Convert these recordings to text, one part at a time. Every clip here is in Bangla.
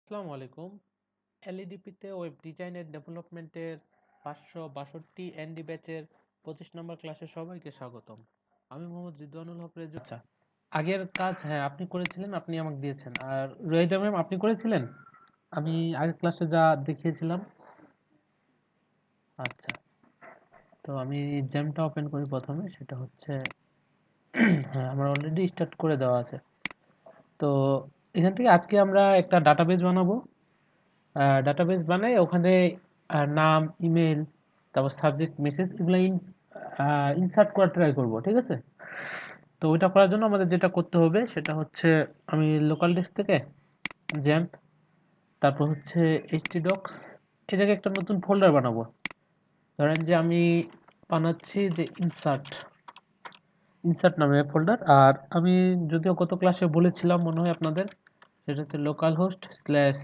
আসসালামু আলাইকুম। এলইডিপিতে ওয়েব ডিজাইন এন্ড ডেভেলপমেন্টের 562 এনডি ব্যাচের 25 নম্বর ক্লাসে সবাইকে স্বাগতম। আমি মোহাম্মদ রিদওয়ানুল হক রেজু। আচ্ছা, আগের কাজ হ্যাঁ আপনি করেছিলেন, আপনি আমাকে দিয়েছেন। আর রোহিদা ম্যাম আপনি করেছিলেন? আমি আগের ক্লাসে যা দেখিয়েছিলাম। আচ্ছা, তো আমি জ্যামটা ওপেন করি প্রথমে, সেটা হচ্ছে হ্যাঁ আমার অলরেডি স্টার্ট করে দেওয়া আছে। তো এখান থেকে আজকে আমরা একটা ডাটাবেজ বানাবো। ডাটাবেস বানাই ওখানে নাম, ইমেল, তারপর সাবজেক্ট, মেসেজ এগুলো ইনসার্ট করার ট্রাই করব, ঠিক আছে? তো ওইটা করার জন্য আমাদের যেটা করতে হবে সেটা হচ্ছে আমি লোকাল ডেস্ক থেকে জ্যাম্প, তারপর হচ্ছে htdocs, এই জায়গায় একটা নতুন ফোল্ডার বানাবো। ধরেন যে আমি বানাচ্ছি যে ইনসার্ট ইনসার্ট নামে ফোল্ডার। আর আমি যদিও গত ক্লাসে বলেছিলাম মনে হয় আপনাদের, সেটা হচ্ছে local host slash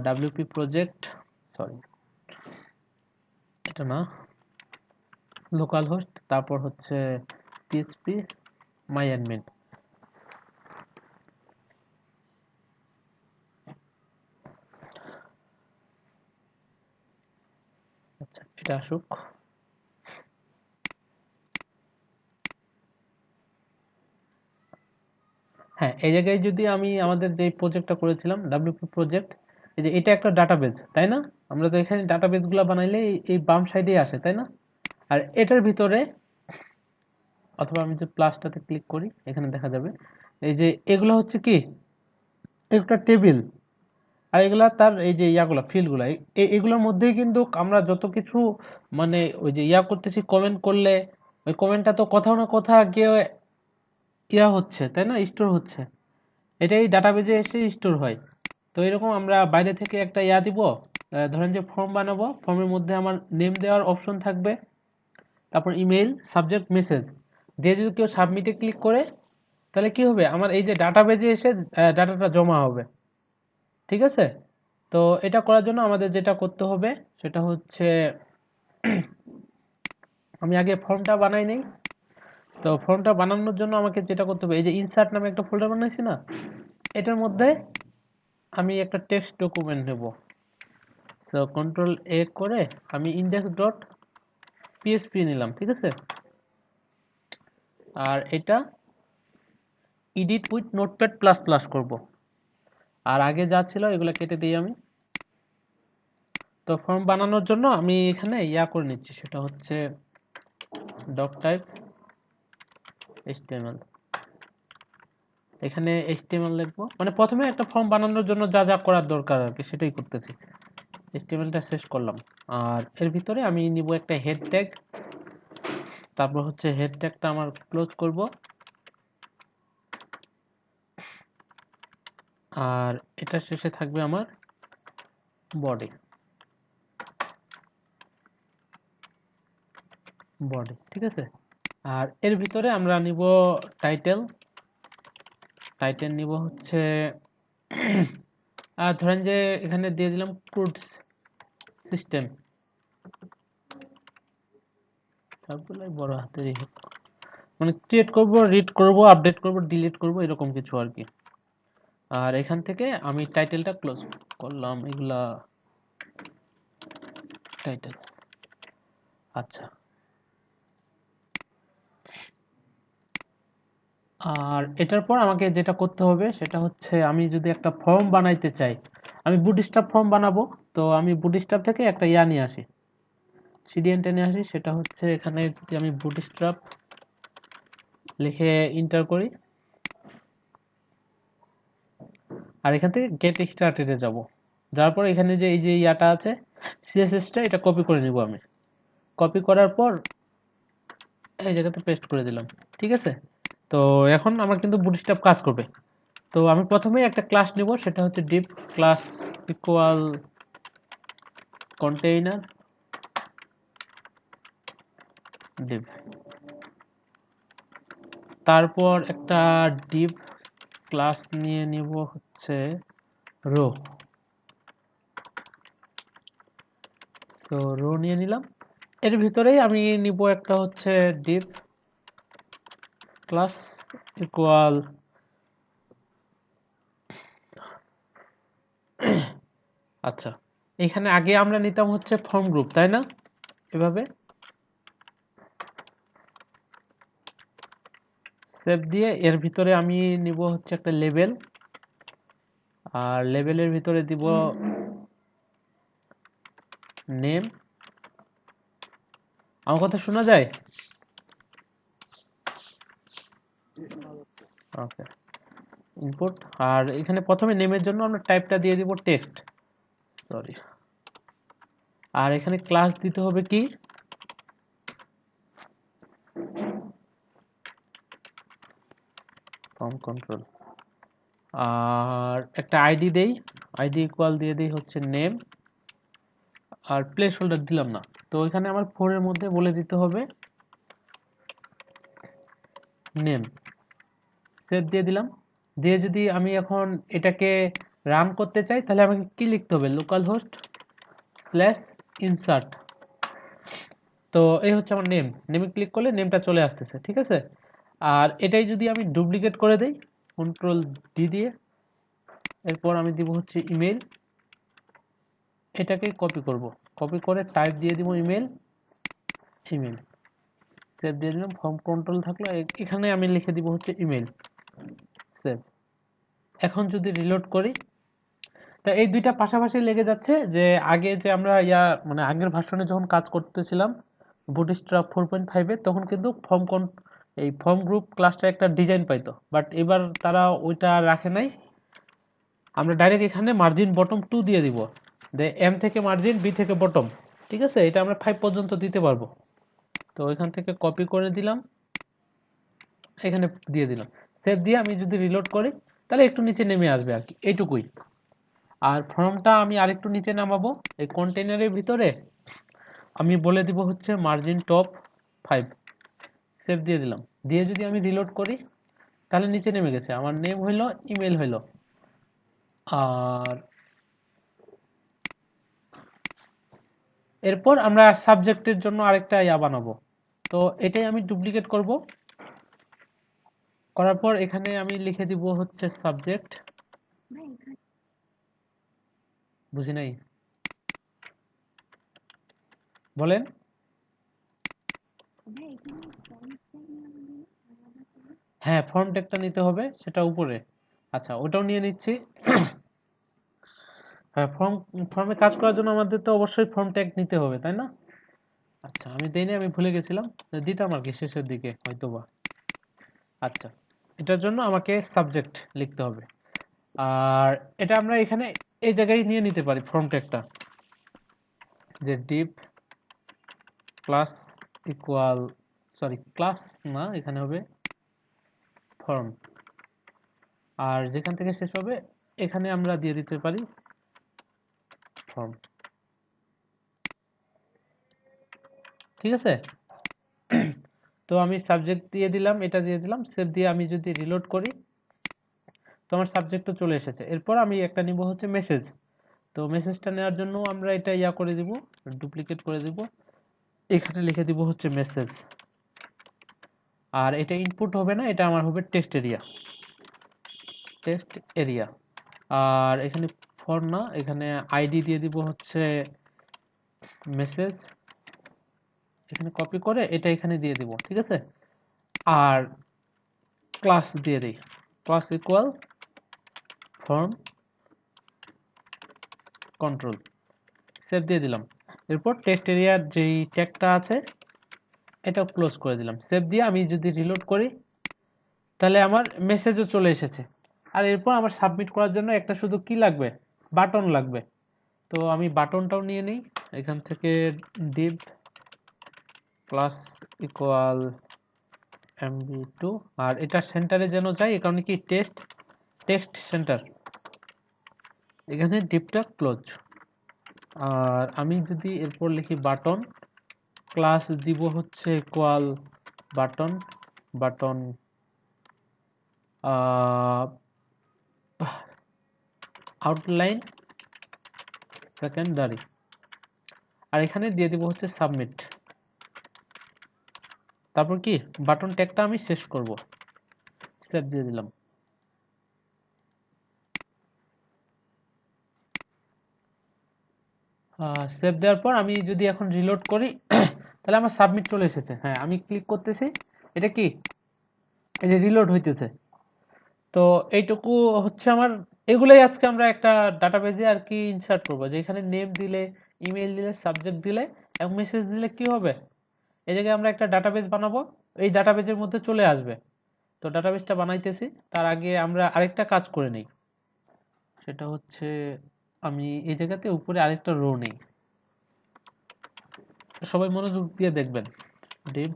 WP project, sorry এটা না, লোকাল হোস্ট তারপর হচ্ছে পিএইচপি মাই অ্যাডমিন। আচ্ছা, এটা আসুক। হ্যাঁ, এই জায়গায় যদি আমি আমাদের যে প্রজেক্টটা করেছিলাম ডাব্লিউপি প্রজেক্ট, এই যে এটা একটা ডাটাবেজ, তাই না? আমরা তো এখানে ডাটাবেজ গুলো বানাইলে এই বাম সাইডেই আসে, তাই না? আর এটার ভিতরে, অথবা আমি যে প্লাসটাতে ক্লিক করি এখানে দেখা যাবে এই যে এগুলো হচ্ছে কি একটা টেবিল। আর এগুলা তার এই যে ইয়াগুলা ফিল্ডগুলা, এগুলোর মধ্যেই কিন্তু আমরা যত কিছু মানে ওই যে ইয়া করতেছি, কমেন্ট করলে ওই কমেন্টটা তো কোথাও না কোথাও গিয়ে ইয়া হচ্ছে, তাই না? স্টোর হচ্ছে, এটাই ডাটাবেজে এসে স্টোর হয়। তো এরকম আমরা বাইরে থেকে একটা ইয়া দিব। ধরেন যে ফর্ম বানাবো, ফর্মের মধ্যে আমার নেম দেওয়ার অপশন থাকবে, তারপর ইমেল, সাবজেক্ট, মেসেজ দিয়ে যদি কেউ সাবমিটে ক্লিক করে, তাহলে কি হবে, আমার এই যে ডাটাবেজে এসে ডাটাটা জমা হবে, ঠিক আছে? তো এটা করার জন্য আমাদের যেটা করতে হবে সেটা হচ্ছে আমি আগে ফর্মটা বানাই নেই। তো ফর্মটা বানানোর জন্য আমাকে যেটা করতে হবে, এই যে ইনসার্ট নামে একটা ফোল্ডার বানাইছি না, এটার মধ্যে আমি একটা টেক্সট ডকুমেন্ট নেব। সো কন্ট্রোল এ করে আমি ইন্ডেক্স ডট পিএসপি নিলাম, ঠিক আছে? আর এটা edit with notepad plus plus করব। আর আগে যা ছিল এগুলো কেটে দিই আমি। তো ফর্ম বানানোর জন্য আমি এখানে ইয়া করে নিচ্ছি, সেটা হচ্ছে ডক টাইপ এইচটিএমএল। এখানে এইচটিএমএল লিখবো, মানে প্রথমে একটা ফর্ম বানানোর জন্য যা যা করার দরকার আর কি সেটাই করতেছি। এইচটিএমএলটা শেষ করলাম। আর এর ভিতরে আমি নিব একটা হেড ট্যাগ, তারপর হচ্ছে হেড ট্যাগটা আমার ক্লোজ করব। আর এটা শেষে থাকবে আমার বডি, ঠিক আছে? আর এর ভিতরে আমরা নিব টাইটেল। টাইটেল নিব হচ্ছে আর ধরেন যে এখানে দিয়ে দিলাম ক্রুড সিস্টেম, সবগুলাই বড় হাতেরই হোক। মানে ক্রিয়েট করব, রিড করব, আপডেট করব, ডিলিট করব, এরকম কিছু আর কি। আর এখান থেকে আমি টাইটেলটা ক্লোজ করলাম, এগুলা টাইটেল। আচ্ছা, আর এটার পর আমাকে যেটা করতে হবে সেটা হচ্ছে আমি যদি একটা ফর্ম বানাইতে চাই, আমি বুটস্ট্র্যাপ ফর্ম বানাবো। তো আমি বুটস্ট্র্যাপ থেকে একটা ইয়া নিয়ে আসি, সিডিএন টেনে আসি। সেটা হচ্ছে এখানে যদি আমি বুটস্ট্র্যাপ লিখে ইন্টার করি, আর এখান থেকে গেট স্টার্টেডে যাব। যাওয়ার পর এখানে যে এই যে ইয়াটা আছে সিএসএসটা, এটা কপি করে নিব আমি। কপি করার পর এই জায়গাতে পেস্ট করে দিলাম, ঠিক আছে? তো এখন আমার কিন্তু বুটস্ট্র্যাপ কাজ করবে। তো আমি প্রথমেই একটা ক্লাস নিব, সেটা হচ্ছে deep class equal container deep, তারপর একটা ডিপ ক্লাস নিয়ে নিব হচ্ছে রো। সো রো নিয়ে নিলাম। এর ভিতরেই আমি নিব একটা হচ্ছে ডিপ ক্লাস ইকুয়াল আচ্ছা, এখানে আগে আমরা নিতাম হচ্ছে ফর্ম গ্রুপ, তাই না? এভাবে সেভ দিয়ে এর ভিতরে আমি নিব হচ্ছে একটা লেবেল, আর লেবেলের ভিতরে দিব নেম। আমার কথা শোনা যায়? ওকে, ইনপুট। আর এখানে প্রথমে নেমের জন্য আমরা টাইপটা দিয়ে দিব টেক্সট, সরি। আর এখানে ক্লাস দিতে হবে কি, ফর্ম কন্ট্রোল। আর একটা আইডি দেই, আইডি ইকুয়াল দিয়ে দিই হচ্ছে নেম, আর প্লেস হোল্ডার দিলাম না। তো এখানে আমার 4 এর মধ্যে বলে দিতে হবে নেম। সেভ দিয়ে দিলাম। দিয়ে যদি আমি এখন এটাকে রান করতে চাই, তাহলে আমাকে কি লিখতে হবে, লোকাল হোস্ট স্ল্যাশ ইনসার্ট। তো এই হচ্ছে আমার নেম, নেমে ক্লিক করলে নেমটা চলে আসতেছে, ঠিক আছে। আর এটাই যদি আমি ডুপ্লিকেট করে দেই কন্ট্রোল ডি দিয়ে, এরপর আমি দিব হচ্ছে ইমেল, এটাকেই কপি করব, কপি করে টাইপ দিয়ে দিব ইমেল, ইমেল। সেভ দিয়ে দিলাম, ফর্ম কন্ট্রোল থাকলো, এখানে আমি লিখে দিব হচ্ছে ইমেল, সেভ। এখন যদি রিলোড করি, তা এই দুইটা পাশাপাশি লেগে যাচ্ছে। যে আগে যে আমরা মানে আগের ভার্সনে যখন কাজ করতেছিলাম বুটস্ট্র্যাপ 4.5 এ, তখন কিন্তু এই ফর্ম গ্রুপ ক্লাসটা একটা ডিজাইন পাইতো, বাট এবার তারা ওইটা রাখে নাই। আমরা ডাইরেক্ট এখানে মার্জিন বটম 2 দিয়ে দিব, যে এম থেকে মার্জিন, বি থেকে বটম, ঠিক আছে। এটা আমরা 5 পর্যন্ত দিতে পারবো। তো এখান থেকে কপি করে দিলাম, এখানে দিয়ে দিলাম, সেভ দিয়ে আমি যদি রিলোড করি, তাহলে একটু নিচে নেমে আসবে আর কি, এইটুকুই। আর ফর্মটা আমি আরেকটু নিচে নামাবো, এই কন্টেইনারের ভিতরে আমি বলে দিব হচ্ছে মার্জিন টপ 5, সেভ দিয়ে দিলাম। দিয়ে যদি আমি রিলোড করি, তাহলে নিচে নেমে গেছে, আমার নেম হইলো, ইমেল হইলো। আর এরপর আমরা সাবজেক্টের জন্য আরেকটা বানাবো। তো এটাই আমি ডুপ্লিকেট করব, করার পর এখানে আমি লিখে দিব হচ্ছে সাবজেক্ট। বুঝি নাই, বলেন। হ্যাঁ, ফর্ম ট্যাগটা নিতে হবে, সেটা উপরে। আচ্ছা, ওটাও নিয়ে নিচ্ছি। হ্যাঁ, ফর্মে কাজ করার জন্য আমাদের তো অবশ্যই ফর্ম ট্যাগ নিতে হবে, তাই না? আচ্ছা, আমি দেইনি, আমি ভুলে গেছিলাম, দিতাম আর কি শেষের দিকে হয়তোবা। আচ্ছা, এটার জন্য আমাকে সাবজেক্ট লিখতে হবে। আর এটা আমরা এখানে এই জায়গায় নিয়ে নিতে পারি ফর্ম ট্যাগটা, যে deep class equal, sorry class না, এখানে হবে ফর্ম। আর যেখান থেকে শেষ হবে এখানে আমরা দিয়ে দিতে পারি ফর্ম, ঠিক আছে। তো আমি সাবজেক্ট দিয়ে দিলাম, এটা দিয়ে দিলাম, সেভ দিয়ে আমি যদি রিলোড করি, তো আমার সাবজেক্টও চলে এসেছে। এরপর আমি একটা নিব হচ্ছে মেসেজ। তো মেসেজটা নেওয়ার জন্য আমরা এটা করে দিব, ডুপ্লিকেট করে দিব, এখানে লিখে দিব হচ্ছে মেসেজ। আর এটা ইনপুট হবে না, এটা আমার হবে টেক্সট এরিয়া, টেক্সট এরিয়া। আর এখানে ফর না, এখানে আইডি দিয়ে দিব হচ্ছে মেসেজ, এখানে কপি করে এটা এখানে দিয়ে দিব, ঠিক আছে। আর ক্লাস দিয়ে দিই, class equal form control, save দিয়ে দিলাম। এরপর টেক্সট এরিয়ার যেই ট্যাগটা আছে এটাও ক্লোজ করে দিলাম, সেভ দিয়ে আমি যদি রিলোড করি, তাহলে আমার মেসেজও চলে এসেছে। আর এরপর আমার সাবমিট করার জন্য একটা শুধু কি লাগবে, বাটন লাগবে। তো আমি বাটনটাও নিয়ে নিই, এখান থেকে div ক্লাস ইকুয়াল mb2, আর এটা সেন্টারে যেন যায়, এই কারণে কি টেক্সট সেন্টার, এখানে ডিপটা ক্লোজ। আর আমি যদি এরপর লিখি বাটন, ক্লাস দিব হচ্ছে equal button, button outline secondary, আর এখানে দিয়ে দিব হচ্ছে সাবমিট। তারপর কি বাটন ট্যাগটা আমি শেষ করব, সেভ দিয়ে দিলাম। সেভ দেওয়ার পর আমি যদি এখন রিলোড করি তাহলে আমার সাবমিট চলে এসেছে। হ্যাঁ, আমি ক্লিক করতেছি, এটা কি এই যে রিলোড হইতেছে। তো এইটুকু হচ্ছে আমার, এগুলোই আজকে আমরা একটা ডাটাবেজে আর কি ইনসার্ট করবো, যে এখানে নেম দিলে, ইমেল দিলে, সাবজেক্ট দিলে এবং মেসেজ দিলে কি হবে, এই জায়গায় আমরা একটা ডাটাবেজ বানাবো, এই ডাটাবেজের মধ্যে চলে আসবে। তো ডাটাবেজটা বানাইতেছি, তার আগে আমরা আরেকটা কাজ করে নিই, সেটা হচ্ছে আমি এই জায়গাতে উপরে আরেকটা রো নেই। সবাই মনোযোগ দিয়ে দেখবেন, div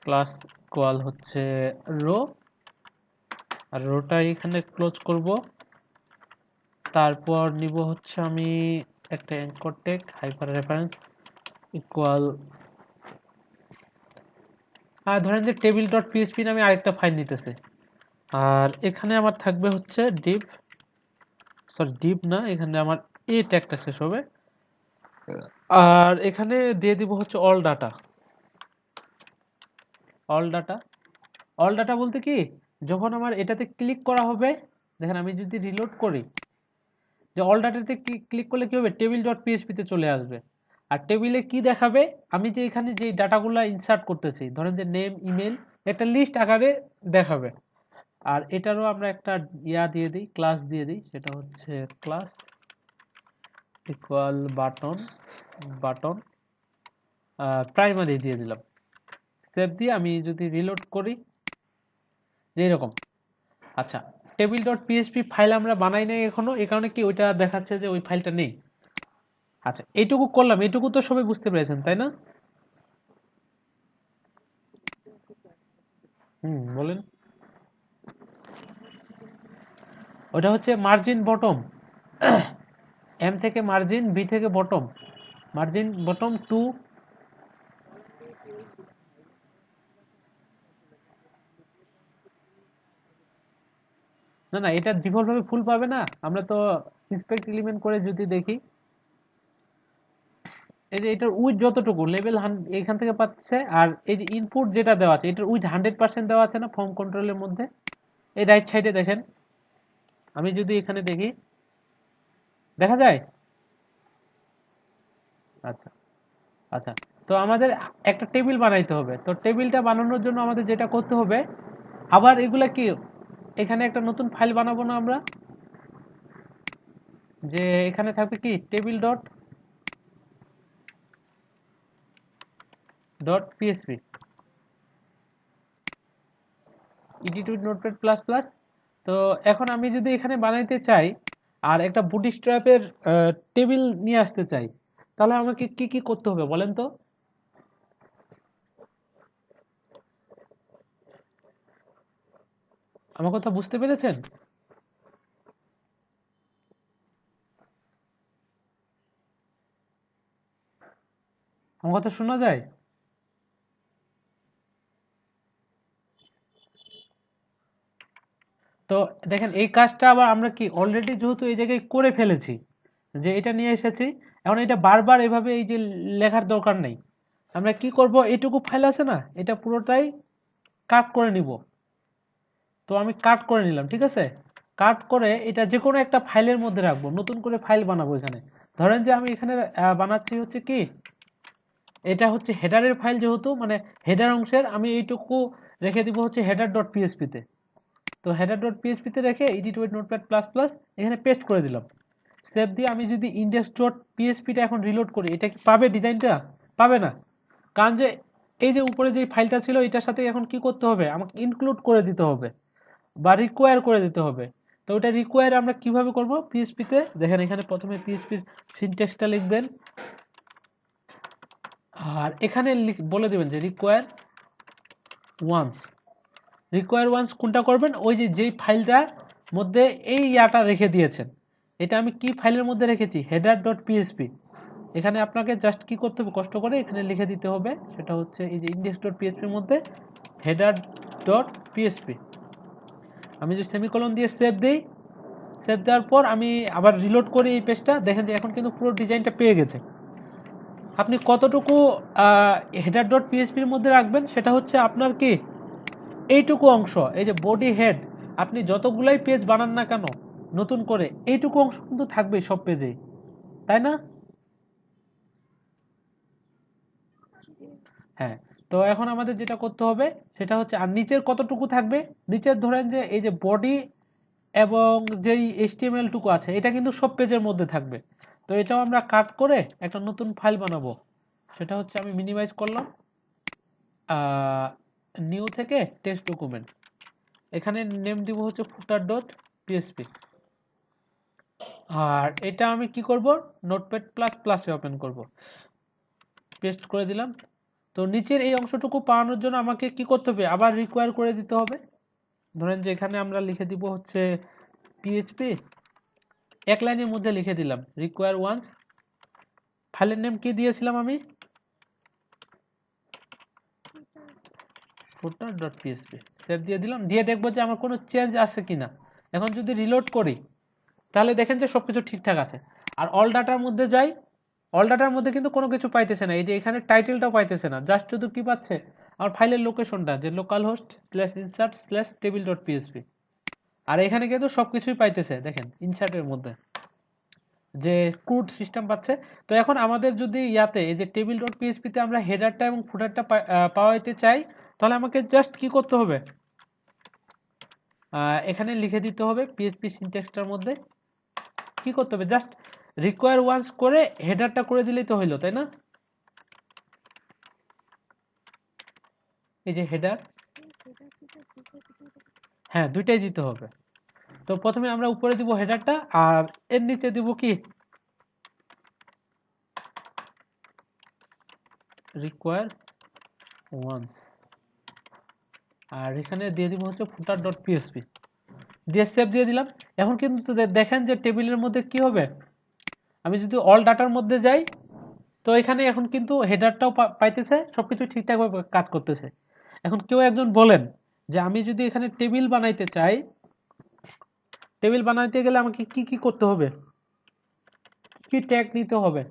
ক্লাস ইকুয়াল হচ্ছে রো, আর রোটা এখানে ক্লোজ করব। তারপর নিব হচ্ছে আমি একটা anchor tag hyper reference equal, আর ধরেন যে টেবিল ডট পিএইচপি নামে আরেকটা ফাইল নিতেছে। আর এখানে আমার থাকবে হচ্ছে ডিভ, সরি ডিভ না, এখানে আমার এ ট্যাগটা শেষ হবে। আর এখানে দিয়ে দিব হচ্ছে all data. All data, all data বলতে কি, যখন আমার এটাতে ক্লিক করা হবে, দেখেন আমি যদি রিলোড করি, যে অল ডাটাতে ক্লিক করলে কি হবে, টেবিল ডট পিএইচপি তে চলে আসবে। আর টেবিলে কি দেখাবে, আমি যে এখানে যে ডাটাগুলো ইনসার্ট করতেছি, ধরেন যে নেম, ইমেল, একটা লিস্ট আকারে দেখাবে। আর এটারও আমরা একটা ইয়া দিয়ে দিই, ক্লাস দিয়ে দিই, সেটা হচ্ছে class equal button, button primary দিয়ে দিলাম। সেভ দিয়ে আমি যদি রিলোড করি, যে এরকম। আচ্ছা, টেবিল ডট পিএইচপি ফাইল আমরা বানাই নাই এখনো, এই কারণে কি ওইটা দেখাচ্ছে যে ওই ফাইলটা নেই। আচ্ছা, এইটুকু করলাম, এইটুকু তো সবাই বুঝতে পেরেছেন তাই না? বলেন। ওটা হচ্ছে মার্জিন বটম, এম থেকে মার্জিন, বি থেকে বটম, মার্জিন বটম টু। না না, এটা ডিফল্ট ভাবে ফুল পাবে না, আমরা তো ইন্সপেক্ট এলিমেন্ট করে যদি দেখি, এই যে এটার উইথ যতটুকু লেভেল এখান থেকে পাচ্ছে, আর এই যে ইনপুট যেটা দেওয়া আছে এটার উইথ 100% দেওয়া আছে না ফর্ম কন্ট্রোলের মধ্যে, এই রাইট সাইডে দেখেন, আমি যদি এখানে দেখি, দেখা যায়। আচ্ছা, আচ্ছা, তো আমাদের একটা টেবিল বানাইতে হবে, তো টেবিলটা বানানোর জন্য আমাদের যেটা করতে হবে, আবার এগুলা কি, এখানে একটা নতুন ফাইল বানাবো না আমরা, যে এখানে থাকবে কি table dot dot PSP edit with notepad plus plus. তো এখন আমি যদি এখানে বানাইতে চাই আর একটা বুটস্ট্র্যাপের টেবিল নিয়ে আসতে চাই, তাহলে আমাকে কি কি করতে হবে বলেন তো? আমার কথা বুঝতে পেরেছেন? আমার কথা শোনা যায়? তো দেখেন, এই কাজটা আবার আমরা কি অলরেডি যেহেতু এই জায়গায় করে ফেলেছি, যে এটা নিয়ে এসেছি, এখন এটা বারবার এভাবে এই যে লেখার দরকার নেই। আমরা কি করব, এইটুকু ফাইল আছে না, এটা পুরোটাই কাট করে নিব। তো আমি কাট করে নিলাম, ঠিক আছে। কাট করে এটা যে কোনো একটা ফাইলের মধ্যে রাখবো, নতুন করে ফাইল বানাবো এখানে। ধরেন যে আমি এখানে বানাচ্ছি হচ্ছে কি, এটা হচ্ছে হেডারের ফাইল, যেহেতু মানে হেডার অংশের, আমি এইটুকু রেখে দিব হচ্ছে হেডার ডট পিএসপি তে। তো হেডার ডট পিএসপি তে রেখে edit with notepad plus plus এখানে পেস্ট করে দিলাম। সেভ দিয়ে আমি যদি ইন্ডেক্স ডট পিএসপিটা এখন রিলোড করি, এটা কি পাবে ডিজাইনটা? পাবে না, কারণ যে এই যে উপরে যে ফাইলটা ছিল এটার সাথে এখন কি করতে হবে, আমাকে ইনক্লুড করে দিতে হবে বা রিকোয়ার করে দিতে হবে। তো ওটা রিকোয়ার আমরা কিভাবে করব, পিএসপিতে দেখেন, এখানে প্রথমে পিএসপির সিনট্যাক্সটা লিখবেন, আর এখানে বলে দেবেন যে রিকোয়ার ওয়ান্স। রিকোয়ার ওয়ান্স কোনটা করবেন, ওই যে যেই ফাইলটার মধ্যে এই ইয়াটা রেখে দিয়েছেন, এটা আমি কি ফাইলের মধ্যে রেখেছি, হেডার ডট পিএসপি। এখানে আপনাকে জাস্ট কি করতে হবে, কষ্ট করে এখানে লিখে দিতে হবে, সেটা হচ্ছে এই যে ইন্ডেক্স ডট পিএসপির মধ্যে হেডার ডট পিএসপি। আমি যে সেমিকোলন দিয়ে সেভ দিই, সেভ দেওয়ার পর আমি আবার রিলোড করি এই পেজটা, দেখেন যে এখন কিন্তু পুরো ডিজাইনটা পেয়ে গেছে। আপনি কতটুকু হেডার ডট পিএইচপির মধ্যে রাখবেন, সেটা হচ্ছে আপনার কি এইটুকু অংশ, এই যে বডি হেড, আপনি যতগুলাই পেজ বানান না কেন নতুন করে, এইটুকু অংশ কিন্তু থাকবেই সব পেজেই, তাই না? হ্যাঁ, তো এখন আমাদের যেটা করতে হবে সেটা হচ্ছে, আর নিচের কতটুকু থাকবে, নিচের ধরেন যে এই যে বডি এবং যেই HTML টুকু আছে এটা কিন্তু সব পেজের মধ্যে থাকবে। তো এটাও আমরা কাট করে একটা নতুন ফাইল বানাবো। সেটা হচ্ছে আমি মিনিমাইজ করলাম, নিউ থেকে টেক্সট ডকুমেন্ট, এখানে নেম দিব হচ্ছে footer.php। আর এটা আমি কি করব, নোটপ্যাড প্লাস প্লাসে ওপেন করব, পেস্ট করে দিলাম। তো নিচের এই অংশটুকু পাওয়ানোর জন্য আমাকে কি করতে হবে, আবার রিকোয়ার করে দিতে হবে। ধরেন যে এখানে আমরা লিখে দিব হচ্ছে পিএইচপি, এক লাইনের মধ্যে লিখে দিলাম রিকোয়ার ওয়ান্স। ফাইলের নেম কি দিয়েছিলাম আমি, footer.php, সেভ দিয়ে দিলাম, দিয়ে দেখবো যে আমার কোনো চেঞ্জ আসে কিনা। এখন যদি রিলোড করি তাহলে দেখেন যে সবকিছু ঠিকঠাক আছে। আর অল ডাটার মধ্যে যাই, অল ডাটার মধ্যে কিন্তু কোনো কিছু পাইতেছে না, এই যে এখানে টাইটেলটাও পাইতেছে না, জাস্ট শুধু কি পাচ্ছে, আমার ফাইলের লোকেশনটা যে local host slash insert slash table dot PSP. আর এখানে কিন্তু সবকিছুই পাইতেছে, দেখেন ইনসার্টের মধ্যে যে ক্রুড সিস্টেম পাচ্ছে। তো এখন আমাদের যদি ইয়াতে এই যে টেবিল ডট পিএসপিতে আমরা হেডারটা এবং ফুটারটা পাওয়াইতে চাই, তাহলে আমাকে জাস্ট কি করতে হবে, এখানে লিখে দিতে হবে পিএসপি সিনট্যাক্সটার মধ্যে কি করতে হবে, জাস্ট রিকোয়ার ওয়ান্স করে হেডারটা করে দিলেই তো হইলো, তাই না? এই যে হেডার, হ্যাঁ দুইটাই দিতে হবে। তো প্রথমে আমরা উপরে দিব হেডারটা, আর এর নিচে দিব কি রিকোয়ার ওয়ান্স, আর এখানে দিয়ে দিব হচ্ছে ফুটার ডট পিএসপি, দিয়ে সেভ দিয়ে দিলাম। এখন কিন্তু দেখেন যে টেবিলের মধ্যে কি হবে, আমি যদি অল ডাটার মধ্যে যাই তো এখানে এখন কিন্তু হেডারটাও পাইতেছে, সবকিছু ঠিকঠাকভাবে কাজ করতেছে। এখন কেউ একজন বলেন যে আমি যদি এখানে টেবিল বানাইতে চাই, টেবিল বানাইতে গেলে আমাকে কি কি করতে হবে, কি ট্যাগ নিতে হবে?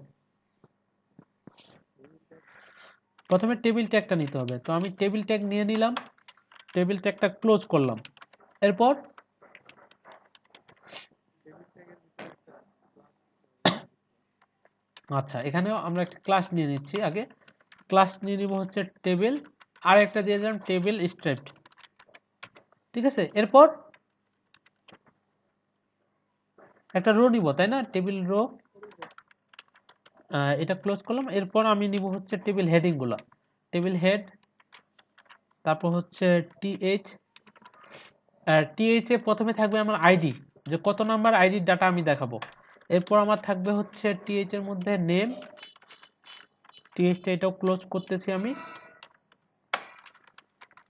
প্রথমে টেবিল ট্যাগটা নিতে হবে, তো আমি টেবিল ট্যাগ নিয়ে নিলাম, টেবিল ট্যাগটা ক্লোজ করলাম। এরপর আচ্ছা, এখানেও আমরা একটা ক্লাস নিয়ে নিচ্ছি, আগে ক্লাস নিয়ে নিব হচ্ছে টেবিল, আর একটা দিয়ে দিলাম টেবিল স্ট্রিপড, ঠিক আছে। এরপর একটা রো নিব, তাই না, টেবিল রো, এটা ক্লোজ করলাম। এরপর আমি নিব হচ্ছে টেবিল হেডিং গুলো, টেবিল হেড, তারপর হচ্ছে টিএইচ, টিএইচ এ প্রথমে থাকবে আমার আইডি, যে কত নাম্বার আইডির ডাটা আমি দেখাবো। এরপর আমার থাকবে হচ্ছে টিএইচ এর মধ্যে নেম, টিএইচটা এটাও ক্লোজ করতেছি আমি।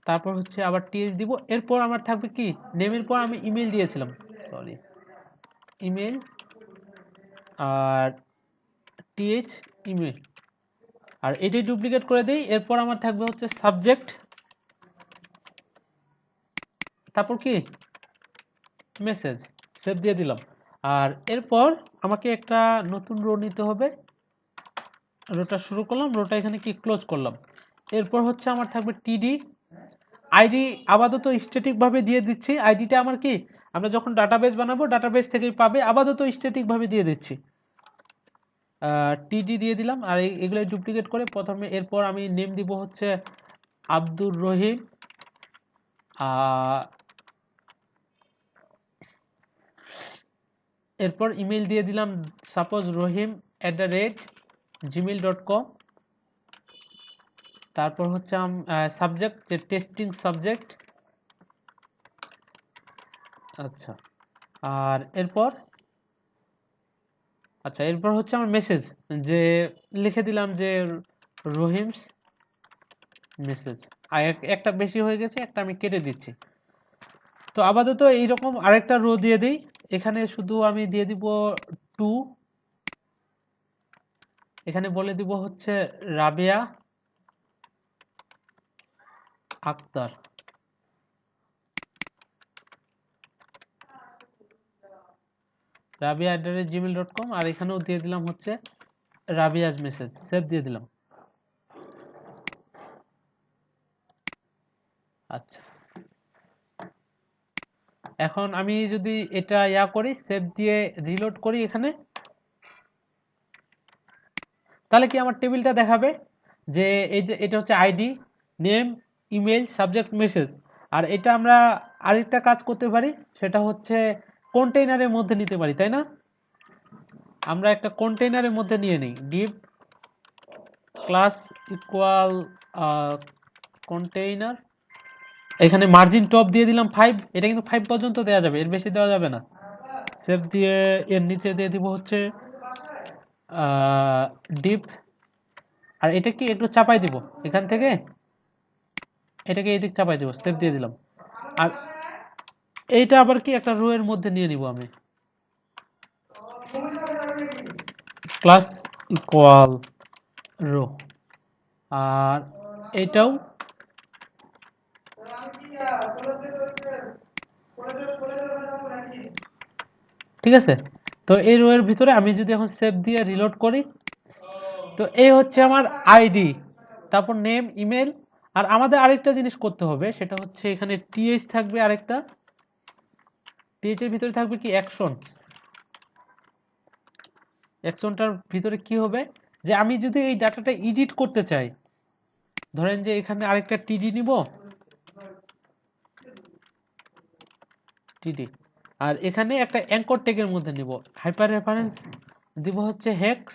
তারপর হচ্ছে আবার টিএইচ দিব। এরপর আমার থাকবে কি, নেমের পর আমি ইমেল দিয়েছিলাম, সরি ইমেল, আর টিএইচ ইমেল, আর এটাই ডুপ্লিকেট করে দিই। এরপর আমার থাকবে হচ্ছে সাবজেক্ট, তারপর কি মেসেজ, সেভ দিয়ে দিলাম। আর এরপর আমাকে একটা নতুন রো নিতে হবে, রোটা শুরু করলাম, রোটা এখানে কি ক্লোজ করলাম। এরপর হচ্ছে আমার থাকবে টিডি, আইডি আপাতত স্ট্যাটিক ভাবে দিয়ে দিচ্ছি, আইডিটা আমার কি, আমরা যখন ডাটাবেস বানাবো ডাটাবেস থেকেই পাবে, আপাতত স্ট্যাটিক ভাবে দিয়ে দিচ্ছি। টিডি দিয়ে দিলাম, আর এগুলো ডুপ্লিকেট করে প্রথমে। এরপর আমি নেম দিব হচ্ছে আব্দুর রহিম, এরপর ইমেল দিয়ে দিলাম সাপোজ rahim@gmail.com। তারপর হচ্ছে সাবজেক্ট, যে টেস্টিং সাবজেক্ট, আচ্ছা। আর এরপর আচ্ছা, এরপর হচ্ছে আমার মেসেজ, যে লিখে দিলাম যে রহিমস মেসেজ, আর একটা বেশি হয়ে গেছে, একটা আমি কেটে দিচ্ছি। তো আপাতত এইরকম আরেকটা রো দিয়ে দিই, এখানে শুধু আমি দিয়ে দিব টু, এখানে বলে দিব হচ্ছে রাবেয়া আক্তার, rabia@gmail.com, আর এখানেও দিয়ে দিলাম হচ্ছে রাবিয়াজ মেসেজ, সেভ দিয়ে দিলাম। আচ্ছা, এখন আমি যদি এটা করি, সেভ দিয়ে রিলোড করি এখানে, তাহলে কি আমার টেবিলটা দেখাবে, যে এই যে এটা হচ্ছে ID, name, email, subject, message. আর এটা আমরা আরেকটা কাজ করতে পারি, সেটা হচ্ছে কন্টেইনারের মধ্যে নিতে পারি, তাই না? আমরা একটা কন্টেইনারের মধ্যে নিয়ে নিই, ডিভ ক্লাস ইকুয়াল কন্টেইনার। এখানে মার্জিন টপ দিয়ে দিলাম 5, এটা কিন্তু 5 পর্যন্ত দেওয়া যাবে, এর বেশি দেওয়া যাবে না। সেভ দিয়ে এর নিচে দিয়ে দিব হচ্ছে ডিপ, আর এটা কি একটু চাপাই দিব এখান থেকে, এটাকে এদিক চাপাই দিব, সেভ দিয়ে দিলাম। আর এইটা আবার কি একটা রো এর মধ্যে নিয়ে নিব আমি, ক্লাস ইকুয়াল রো। আর এটাও ঠিক আছে। তো এই রো এর ভিতরে আমি যদি এখন সেভ দিয়ে রিলোড করি, তো এই হচ্ছে আমার আইডি, তারপর নেম, ইমেল। আর আমাদের আরেকটা জিনিস করতে হবে, সেটা হচ্ছে এখানে টিএইচ থাকবে, আরেকটা টিএইচ এর ভিতরে থাকবে কি অ্যাকশন। অ্যাকশনটার ভিতরে কি হবে, যে আমি যদি এই ডাটাটা এডিট করতে চাই, ধরেন যে এখানে আরেকটা টিডি নিব, টিডি, আর এখানে একটা অ্যাঙ্কর ট্যাগের মধ্যে নিব, হাইপার রেফারেন্স দিব হচ্ছে হেক্স,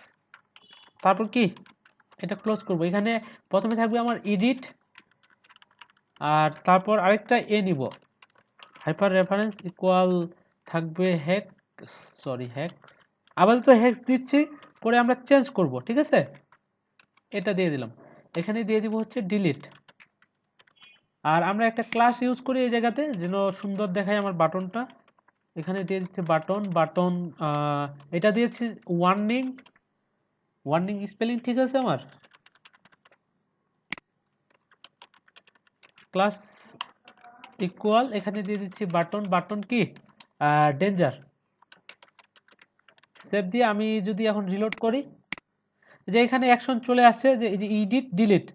তারপর কি এটা ক্লোজ করব। এখানে প্রথমে থাকবে আমার এডিট, আর তারপর আরেকটা এ নিব, হাইপার রেফারেন্স ইকুয়াল থাকবে হেক্স, সরি হেক্স, আপাতত হেক্স দিচ্ছি, পরে আমরা চেঞ্জ করব, ঠিক আছে। এটা দিয়ে দিলাম, এখানে দিয়ে দিব হচ্ছে ডিলিট। আর আমরা একটা ক্লাস ইউজ করি এই জায়গাতে, যেন সুন্দর দেখায় আমার বাটনটা। এখানে দিয়ে দিচ্ছে বাটন, বাটন এটা দিয়েছি ওয়ার্নিং, ওয়ার্নিং স্পেলিং ঠিক আছে আমার। ক্লাস ইকুয়াল এখানে দিয়ে দিচ্ছি বাটন, বাটন কি ডেঞ্জার। সেভ দিয়ে আমি যদি এখন রিলোড করি, যে এখানে অ্যাকশন চলে আসছে, যে এই যে এডিট ডিলিট।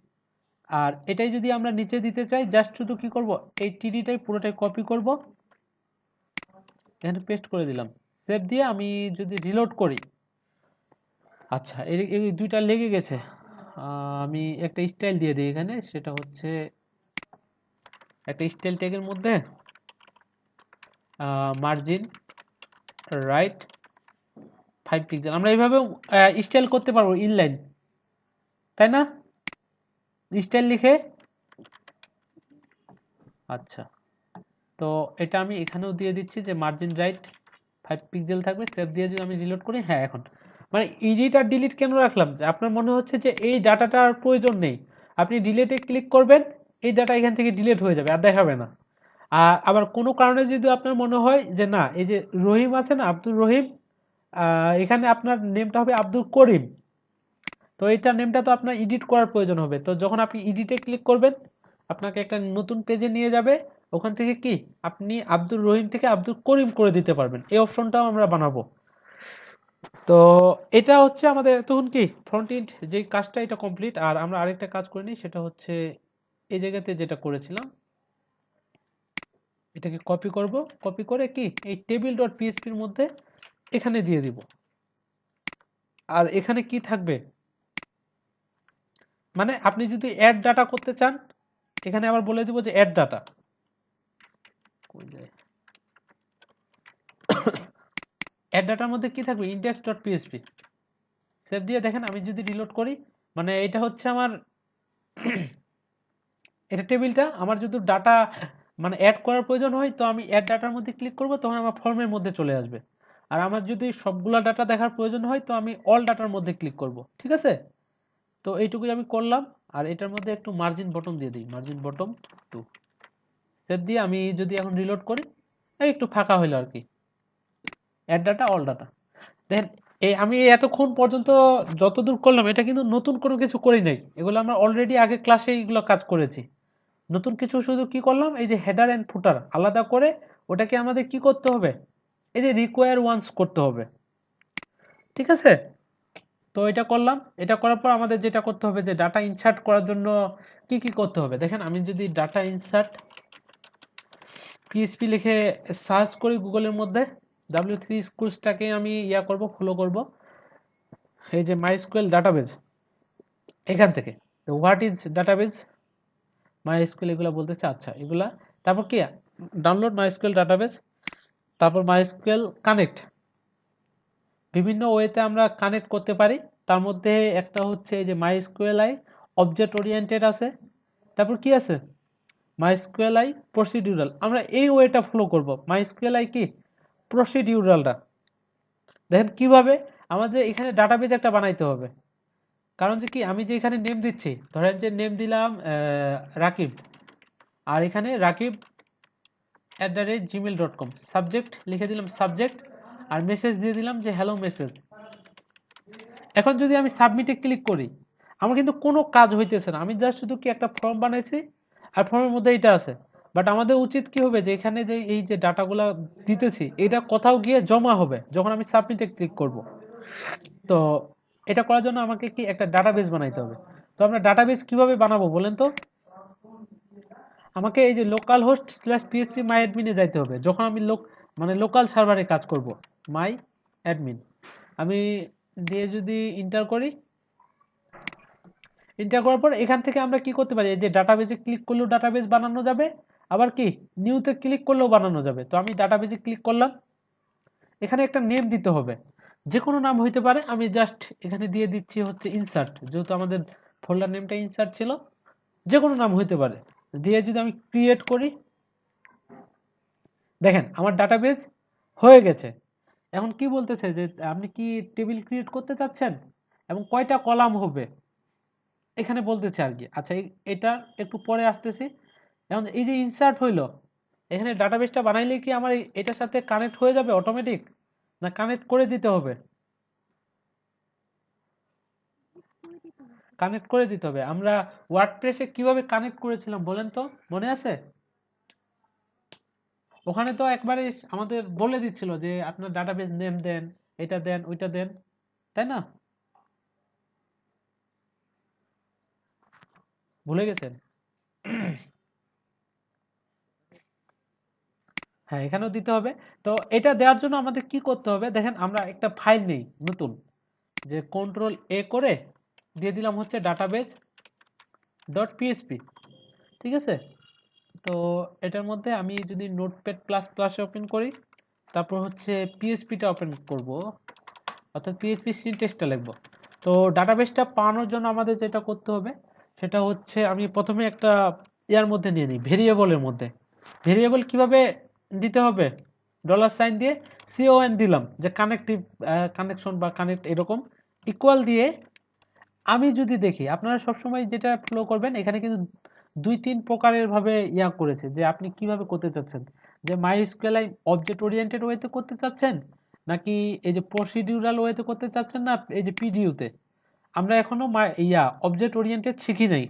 আর এটাই যদি আমরা নিচে দিতে চাই, জাস্ট শুধু কি করব, এই টিডিটাই পুরোটাই কপি করব, এখানে পেস্ট করে দিলাম। সেভ দিয়ে আমি যদি রিলোড করি, আচ্ছা এই দুইটা লেগে গেছে। আমি একটা স্টাইল দিয়ে দিই এখানে, সেটা হচ্ছে একটা স্টাইল ট্যাগের মধ্যে মার্জিন রাইট 5 পিক্সেল। আমরা এইভাবে স্টাইল করতে পারবো ইনলাইন, তাই না? স্টাইল লিখে, আচ্ছা তো এটা আমি এখানেও দিয়ে দিচ্ছি যে মার্জিন রাইট 5 পিক্সেল থাকবে। সেভ দিয়ে যদি আমি রিলোড করি, হ্যাঁ এখন মানে এডিট আর ডিলিট কেন রাখলাম, যে আপনার মনে হচ্ছে যে এই ডাটাটার প্রয়োজন নেই, আপনি ডিলিটে ক্লিক করবেন, এই ডাটা এখান থেকে ডিলিট হয়ে যাবে, আর দেখাবে না। আর আবার কোনো কারণে যদি আপনার মনে হয় যে না, এই যে রহিম আছে না, আব্দুল রহিম, এখানে আপনার নেমটা হবে আব্দুল করিম, তো এইটা নেমটা তো আপনার এডিট করার প্রয়োজন হবে। তো যখন আপনি এডিটে ক্লিক করবেন, আপনাকে একটা নতুন পেজে নিয়ে যাবে, ওখান থেকে কি আপনি আব্দুল রহিম থেকে আব্দুল করিম করে দিতে পারবেন, এই অপশনটাও আমরা বানাবো। তো এটা হচ্ছে আমাদের তখন কি ফ্রন্ট এন্ড যে কাজটা, এটা কমপ্লিট। আর আমরা আরেকটা কাজ করে নিই, সেটা হচ্ছে এই জায়গাতে যেটা করেছিলাম, এটাকে কপি করব, কপি করে কি এই টেবিল ডট পিএইচপির মধ্যে এখানে দিয়ে দিব। আর এখানে কি থাকবে, মানে আপনি যদি অ্যাড ডাটা করতে চান, এখানে আবার বলে দিব যে অ্যাড ডাটা, অ্যাড ডাটার মধ্যে কি থাকবে, ইন্ডেক্স ডট পিএইচপি। সেভ দিয়ে দেখেন আমি যদি রিলোড করি, মানে এটা হচ্ছে আমার এটা টেবিলটা, আমার যদি ডাটা মানে অ্যাড করার প্রয়োজন হয়, তো আমি অ্যাড ডাটার মধ্যে ক্লিক করব, তখন আমার ফর্মের মধ্যে চলে আসবে। আর আমার যদি সবগুলা ডাটা দেখার প্রয়োজন হয়, তো আমি অল ডাটার মধ্যে ক্লিক করব, ঠিক আছে। তো এইটুকুই আমি করলাম। আর এটার মধ্যে একটু মার্জিন বটম দিয়ে দিই, মার্জিন বটম 2। সেভ দিয়ে আমি যদি এখন রিলোড করি, একটু ফাঁকা হইলো আর কি, অ্যাড ডাটা অল ডাটা। দেখেন এই আমি এতক্ষণ পর্যন্ত যতদূর করলাম, এটা কিন্তু নতুন কোনো কিছু করি নাই, এগুলো আমরা অলরেডি আগে ক্লাসে এইগুলো কাজ করেছি। নতুন কিছু শুধু কি করলাম, এই যে হেডার এন্ড ফুটার আলাদা করে ওটাকে আমাদের কি করতে হবে, এই যে রিকোয়ার ওয়ান্স করতে হবে, ঠিক আছে। তো এটা করলাম, এটা করার পর আমাদের যেটা করতে হবে, যে ডাটা ইনসার্ট করার জন্য কি কি করতে হবে। দেখেন আমি যদি ডাটা ইনসার্ট পিএইচপি লিখে সার্চ করি গুগলের মধ্যে, W3 স্কুলসটাকে আমি ইয়া করব, ফলো করব, এই যে মাইস্কুয়েল ডাটাবেজ এখান থেকে। তো হোয়াট ইজ ডাটাবেজ, মাইএসকিউএল এগুলো বলতেছে। আচ্ছা এগুলা, তারপর কি ডাউনলোড মাইএসকিউএল ডাটাবেজ, তারপর মাইএসকিউএল কানেক্ট, বিভিন্ন ওয়েতে আমরা কানেক্ট করতে পারি। তার মধ্যে একটা হচ্ছে এই যে মাইএসকিউএলআই অবজেক্ট ওরিয়েন্টেড আছে, তারপর কি আছে মাইএসকিউএলআই প্রসিডিউরাল। আমরা এই ওয়েটা ফলো করব। মাইএসকিউএলআই কি প্রসিডিউরালটা দেখেন কিভাবে আমাদের এখানে ডাটাবেজ একটা বানাইতে হবে। কারণ যে কি আমি যে এখানে নেম দিচ্ছি, ধরেন যে নেম দিলাম রাকিব, আর এখানে rakib@gmail.com, সাবজেক্ট লিখে দিলাম সাবজেক্ট, আর মেসেজ দিয়ে দিলাম যে হ্যালো মেসেজ। এখন যদি আমি সাবমিটে ক্লিক করি, আমার কিন্তু কোনো কাজ হইতেছে না, আমি জাস্ট শুধু কি একটা ফর্ম বানাইছি আর ফর্মের মধ্যে এটা আছে। বাট আমাদের উচিত কি হবে যে এখানে যে এই যে ডাটাগুলো দিতেছি এটা কোথাও গিয়ে জমা হবে যখন আমি সাবমিটে ক্লিক করব। তো এটা করার জন্য আমাকে কি একটা ডাটাবেজ বানাইতে হবে। তো আমরা ডাটাবেজ কিভাবে বানাবো বলেন তো? আমাকে এই যে local host slash PHP my অ্যাডমিনে যাইতে হবে যখন আমি লোকাল সার্ভারে কাজ করব। মাই অ্যাডমিন আমি দিয়ে যদি ইন্টার করি, ইন্টার করার পর এখান থেকে আমরা কি করতে পারি, এই যে ডাটাবেজে ক্লিক করলেও ডাটাবেজ বানানো যাবে, আবার কি নিউতে ক্লিক করলেও বানানো যাবে। তো আমি ডাটাবেজে ক্লিক করলাম, এখানে একটা নেম দিতে হবে, যে কোনো নাম হইতে পারে। আমি জাস্ট এখানে দিয়ে দিচ্ছি হচ্ছে ইনসার্ট, যেহেতু আমাদের ফোল্ডার নেমটা ইনসার্ট ছিল, যে কোনো নাম হইতে পারে। দিয়ে যদি আমি ক্রিয়েট করি, দেখেন আমার ডাটাবেজ হয়ে গেছে। এখন কি বলতেছে যে আপনি কি টেবিল ক্রিয়েট করতে চাচ্ছেন এবং কয়টা কলাম হবে এখানে বলতেছে আর কি। আচ্ছা এটা একটু পরে আসতেছি। এখন এই যে ইনসার্ট হইলো, এখানে ডাটাবেসটা বানাইলে কি আমার এটার সাথে কানেক্ট হয়ে যাবে অটোমেটিক, না কানেক্ট করে দিতে হবে? কানেক্ট করে দিতে হবে। আমরা ওয়ার্ডপ্রেসে কিভাবে কানেক্ট করেছিলাম বলেন তো, মনে আছে? ওখানে তো একবারে আমাদের বলে দিচ্ছিল যে আপনার ডাটাবেস নেম দেন, এটা দেন, ওইটা দেন, তাই না? ভুলে গেছেন? হ্যাঁ এখানেও দিতে হবে। তো এটা দেওয়ার জন্য আমাদের কি করতে হবে দেখেন, আমরা একটা ফাইল নেই নতুন, যে কন্ট্রোল এ করে দিয়ে দিলাম হচ্ছে ডাটাবেজ ডট পিএইচপি, ঠিক আছে? তো এটার মধ্যে আমি যদি নোটপ্যাড প্লাস প্লাস ওপেন করি, তারপর হচ্ছে পিএইচপিটা ওপেন করব, অর্থাৎ পিএইচপি সিনট্যাক্সটা লিখবো। তো ডাটাবেসটা পাওয়ানোর জন্য আমাদের যেটা করতে হবে সেটা হচ্ছে আমি প্রথমে একটা ইয়ার মধ্যে নিয়ে নিই, ভেরিয়েবলের মধ্যে। ভেরিয়েবল কিভাবে দিতে হবে, ডলার সাইন দিয়ে সিওএন দিলাম, যে কানেক্টিভ কানেকশন বা কানেক্ট এরকম ইকুয়াল দিয়ে। আমি যদি দেখি আপনারা সবসময় যেটা ফলো করবেন, এখানে কিন্তু দুই তিন প্রকারের ভাবে ইয়া করেছে যে আপনি কিভাবে করতে চাচ্ছেন, যে মাইস্কুয়েল অবজেক্ট ওরিয়েন্টেড ওয়েতে করতে চাচ্ছেন, নাকি এই যে প্রসিডিউরাল ওয়েতে করতে চাচ্ছেন, না এই যে পিডিইউতে। আমরা এখনো অবজেক্ট ওরিয়েন্টেড শিখি নাই।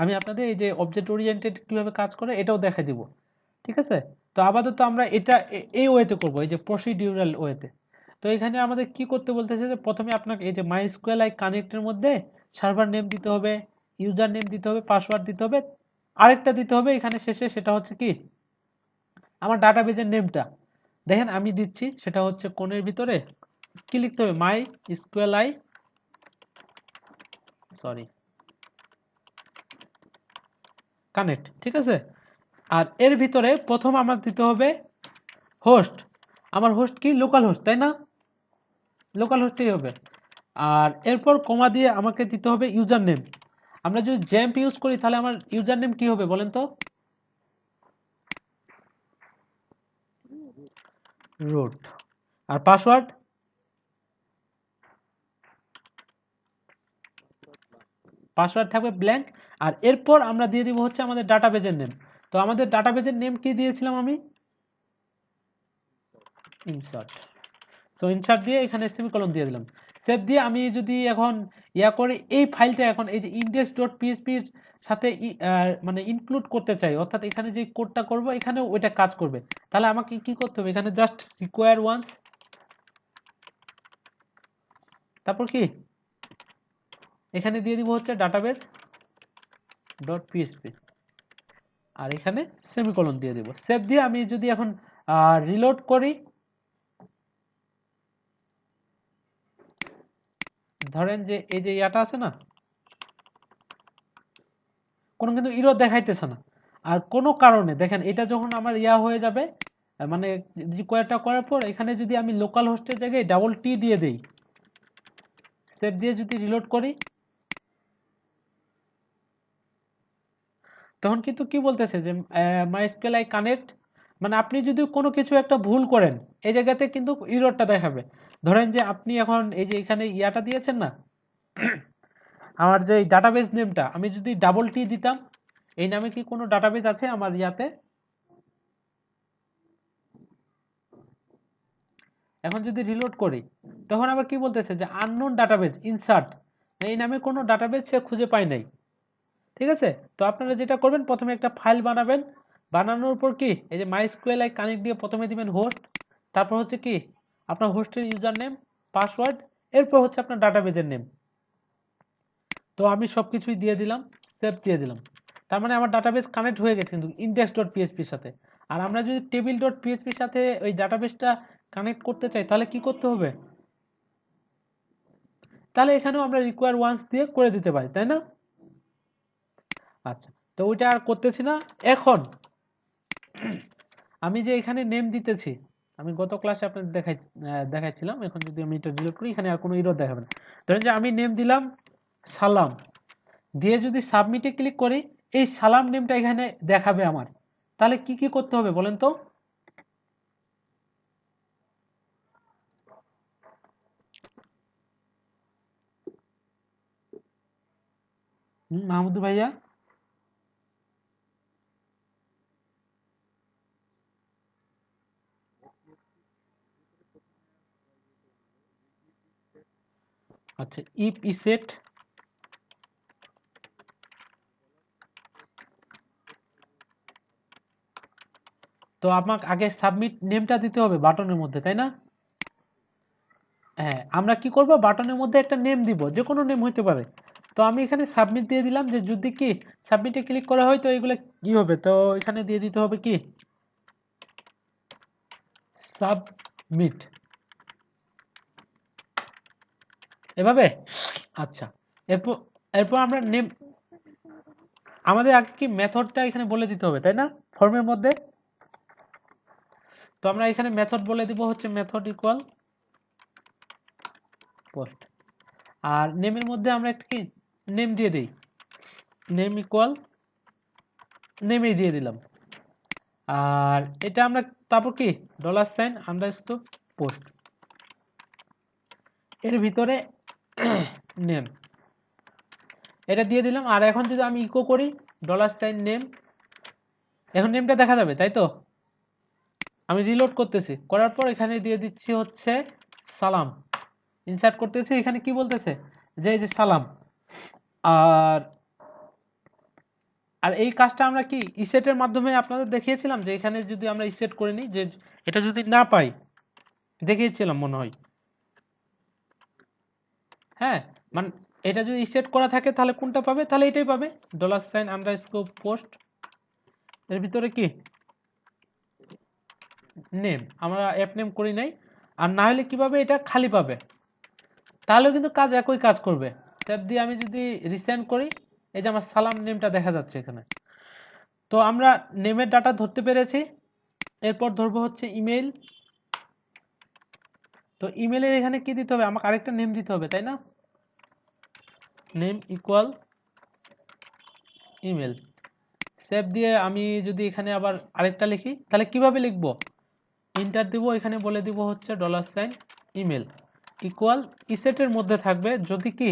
আমি আপনাদের এই যে অবজেক্ট ওরিয়েন্টেড কিভাবে কাজ করে এটাও দেখা দিব, ঠিক আছে? তো আপাতত আমরা এটা এই ওয়েতে করব, এই যে প্রসিডিউরাল ওয়েতে। তো এখানে আমাদের কি করতে বলতেছে যে প্রথমে আপনাকে এই যে মাইস্কুয়েল কানেক্টের মধ্যে সার্ভার নেম দিতে হবে, ইউজার নেম দিতে হবে, পাসওয়ার্ড দিতে হবে, আরেকটা দিতে হবে এখানে শেষে, সেটা হচ্ছে কি আমার ডাটাবেজের নেমটা। দেখেন আমি দিচ্ছি, সেটা হচ্ছে কোণের ভিতরে কি লিখতে হবে, মাই স্কুয়েল আই সরি কানেক্ট, ঠিক আছে? আর এর ভিতরে প্রথম আমার দিতে হবে হোস্ট। আমার হোস্ট কি লোকাল হোস্ট, তাই না? লোকাল হোস্টেই হবে। আর এরপর কমা দিয়ে আমাকে দিতে হবে ইউজার নেম। আমরা যদি জ্যাম্প ইউজ করি তাহলে আমার ইউজার নেম কি হবে বলেন তো? রুট। আর পাসওয়ার্ড, পাসওয়ার্ড থাকবে ব্ল্যাঙ্ক। আর এরপর আমরা দিয়ে দিব হচ্ছে আমাদের ডাটাবেজের নেম। তো আমাদের ডাটাবেজের নেম কি দিয়েছিলাম আমি? ইনসার্ট। সো ইনসার্ট দিয়ে এখানে সেমিকোলন দিয়ে দিলাম। সেভ দিয়ে আমি যদি এখন ইয়া করে এই ফাইলটা এখন এই যে ইনডেক্স ডট পিএইচপির সাথে মানে ইনক্লুড করতে চাই, অর্থাৎ এখানে যে কোডটা করব এখানে ওইটা কাজ করবে, তাহলে আমাকে কি করতে হবে, এখানে জাস্ট রিকোয়ার ওয়ান্স, তারপর কি এখানে দিয়ে দিব হচ্ছে ডাটাবেজ ডট পিএইচপি, আর এখানে সেমিকোলন দিয়ে দিব। সেভ দিয়ে আমি যদি এখন রিলোড করি, ধরেন যে এই যে ইয়াটা আছে না, কোনো কিন্তু ইরর দেখাইতেছে না। আর কোনো কারণে দেখেন এটা যখন আমার ইয়া হয়ে যাবে, মানে রিকোয়ারটা করার পর এখানে যদি আমি লোকাল হোস্টের জায়গায় ডাবল টি দিয়ে দেই, সেভ দিয়ে যদি রিলোড করি, তখন কিন্তু কি বলতেছে যে মাইস্কেল আই কানেক্ট, মানে আপনি যদি কোনো কিছু একটা ভুল করেন এই জায়গাতে কিন্তু ইররটা দেখাবে। ধরেন যে আপনি এখন এই যে এখানে ইয়াটা দিয়েছেন না, আমার যে ডাটাবেস নেমটা আমি যদি ডাবল টি দিতাম, এই নামে কি কোনো ডাটাবেস আছে আমার ইয়াতে? এখন যদি রিলোড করি তখন আবার কি বলতেছে যে আননোন ডাটাবেস ইনসার্ট, এই নামে কোনো ডাটাবেস সে খুঁজে পায় নাই। ঠিক আছে, তো আপনারা যেটা করবেন প্রথমে একটা ফাইল বানাবেন, বানানোর পর কি এই যে মাইস্কুয়েল আই কানেক্ট দিয়ে প্রথমে দিবেন হোস্ট, তারপর হচ্ছে কি আপনার হোস্টের ইউজার নেম পাসওয়ার্ড, এরপর হচ্ছে আপনার ডাটাবেসের নেম। তো আমি সবকিছুই দিয়ে দিলাম, সেভ দিয়ে দিলাম। তার মানে আমার ডাটাবেস কানেক্ট হয়ে গেছে কিন্তু ইন্ডেক্স ডট পিএইচপির সাথে। আর আমরা যদি টেবিল ডট পিএইচপির সাথে ওই ডাটাবেসটা কানেক্ট করতে চাই তাহলে কি করতে হবে? তাহলে এখানেও আমরা রিকোয়ার ওয়ান্স দিয়ে করে দিতে পারি, তাই না? আচ্ছা, তো ওইটা আর করতেছি না। এখন আমি যে এখানে নেম দিতেছি, আমি গত ক্লাসে আপনাদের দেখাচ্ছিলাম, এখন যদি আমি এটা ডিলিট করি এখানে আর কোনো ইরর দেখাবে না। ধরেন যে আমি নেম দিলাম সালাম, দিয়ে যদি সাবমিটে ক্লিক করি এই সালাম নেমটা এখানে দেখাবে আমার। তাহলে কি কি করতে হবে বলেন তো? মাহমুদ ভাইয়া, আচ্ছা ইফ ইসেট, তো আমাকে আগে সাবমিট নেমটা দিতে হবে বাটনের মধ্যে, তাই না? হ্যাঁ, আমরা কি করব বাটনের মধ্যে একটা নেম দিব, যে কোনো নেম হইতে পারে। তো আমি এখানে সাবমিট দিয়ে দিলাম, যে যদি কি সাবমিটে ক্লিক করা হয় তো এগুলো কি হবে, তো এখানে দিয়ে দিতে হবে কি সাবমিট, এভাবে। আচ্ছা, এরপর এরপর আমরা নেম, আমাদের আগে কি মেথডটা এখানে বলে দিতে হবে, তাই না, ফর্মের মধ্যে? তো আমরা এখানে মেথড বলে দিব হচ্ছে মেথড ইকুয়াল পোস্ট, আর নেমের মধ্যে আমরা একটা কি নেম দিয়ে দিই, নেম ইকুয়াল নেমেই দিয়ে দিলাম। আর এটা আমরা তারপর কি ডলার সাইন আন্ডারস্কোর পোস্ট, এর ভিতরে নেম এটা দিয়ে দিলাম। আর এখন যদি আমি ইকো করি ডলার সাইন নেম, এখন নেমটা দেখা যাবে, তাই তো? আমি রিলোড করতেছি, করার পর এখানে দিয়ে দিচ্ছি হচ্ছে সালাম, ইনসার্ট করতেছি, এখানে কি বলতেছে যে এই যে সালাম। আর আর এই কাজটা আমরা কি ইসেটের মাধ্যমে আপনাদের দেখিয়েছিলাম, যে এখানে যদি আমরা ইসেট করে নিই, যে এটা যদি না পাই, দেখিয়েছিলাম মনে হয়। হ্যাঁ, মানে এটা যদি সেট করা থাকে তাহলে কোনটা পাবে, তাহলে এটাই পাবে, ডলার সাইন আন্ডারস্কোর পোস্ট, এর ভিতরে কি নেম, আমরা অ্যাপ নেম করি নাই। আর না হলে কি পাবে, এটা খালি পাবে, তাহলেও কিন্তু কাজ একই কাজ করবে। ট্যাব দিয়ে আমি যদি রিসেন্ড করি, এই যে আমার সালাম নেমটা দেখা যাচ্ছে এখানে। তো আমরা নেমের ডাটা ধরতে পেরেছি, এরপর ধরবো হচ্ছে ইমেল। তো ইমেলের এখানে কি দিতে হবে, আমাকে আরেকটা নেম দিতে হবে, তাই না? নেম ইকুয়াল ইমেল, সেভ দিয়ে আমি যদি এখানে আবার আরেকটা লিখি তাহলে কিভাবে লিখবো, ইন্টার দিব, এখানে বলে দিব হচ্ছে ডলার সাইন ইমেল ইকুয়াল ইসেটের মধ্যে থাকবে যদি কি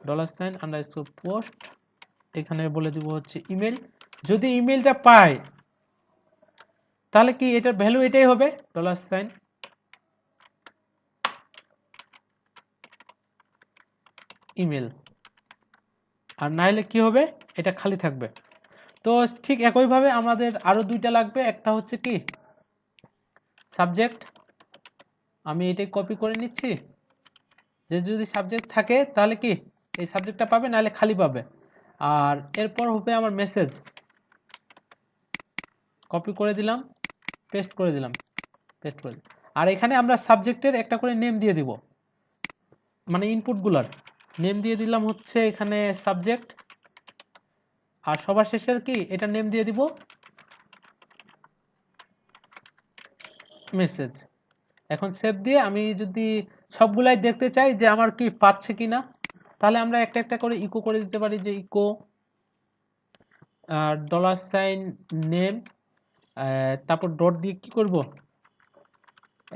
ডলার সাইন আন্ডারস্কোর পোস্ট, এখানে বলে দিব হচ্ছে ইমেল। যদি ইমেলটা পাই তাহলে কি এটার ভ্যালু এটাই হবে, ডলার সাইন ইমেল। আর না হলে কি হবে, এটা খালি থাকবে। তো ঠিক একইভাবে আমাদের আরো দুইটা লাগবে, একটা হচ্ছে কি সাবজেক্ট, আমি এটাই কপি করে নিচ্ছি, যে যদি সাবজেক্ট থাকে তাহলে কি এই সাবজেক্টটা পাবে, নাহলে খালি পাবে। আর এরপর হবে আমার মেসেজ, কপি করে দিলাম, পেস্ট করে দিলাম, পেস্ট করে দিলাম। আর এখানে আমরা সাবজেক্টের একটা করে নেম দিয়ে দিব, মানে ইনপুটগুলোর নেম দিয়ে দিলাম হচ্ছে এখানে সাবজেক্ট। আর সবার শেষের কি এটা নেম দিয়ে দিব মেসেজ। এখন সেভ দিয়ে আমি যদি সবগুলাই দেখতে চাই যে আমার কি পাচ্ছে কিনা, তাহলে আমরা একটা একটা করে ইকো করে দিতে পারি যে ইকো $, নেম, তারপর ডট দিয়ে কি করব,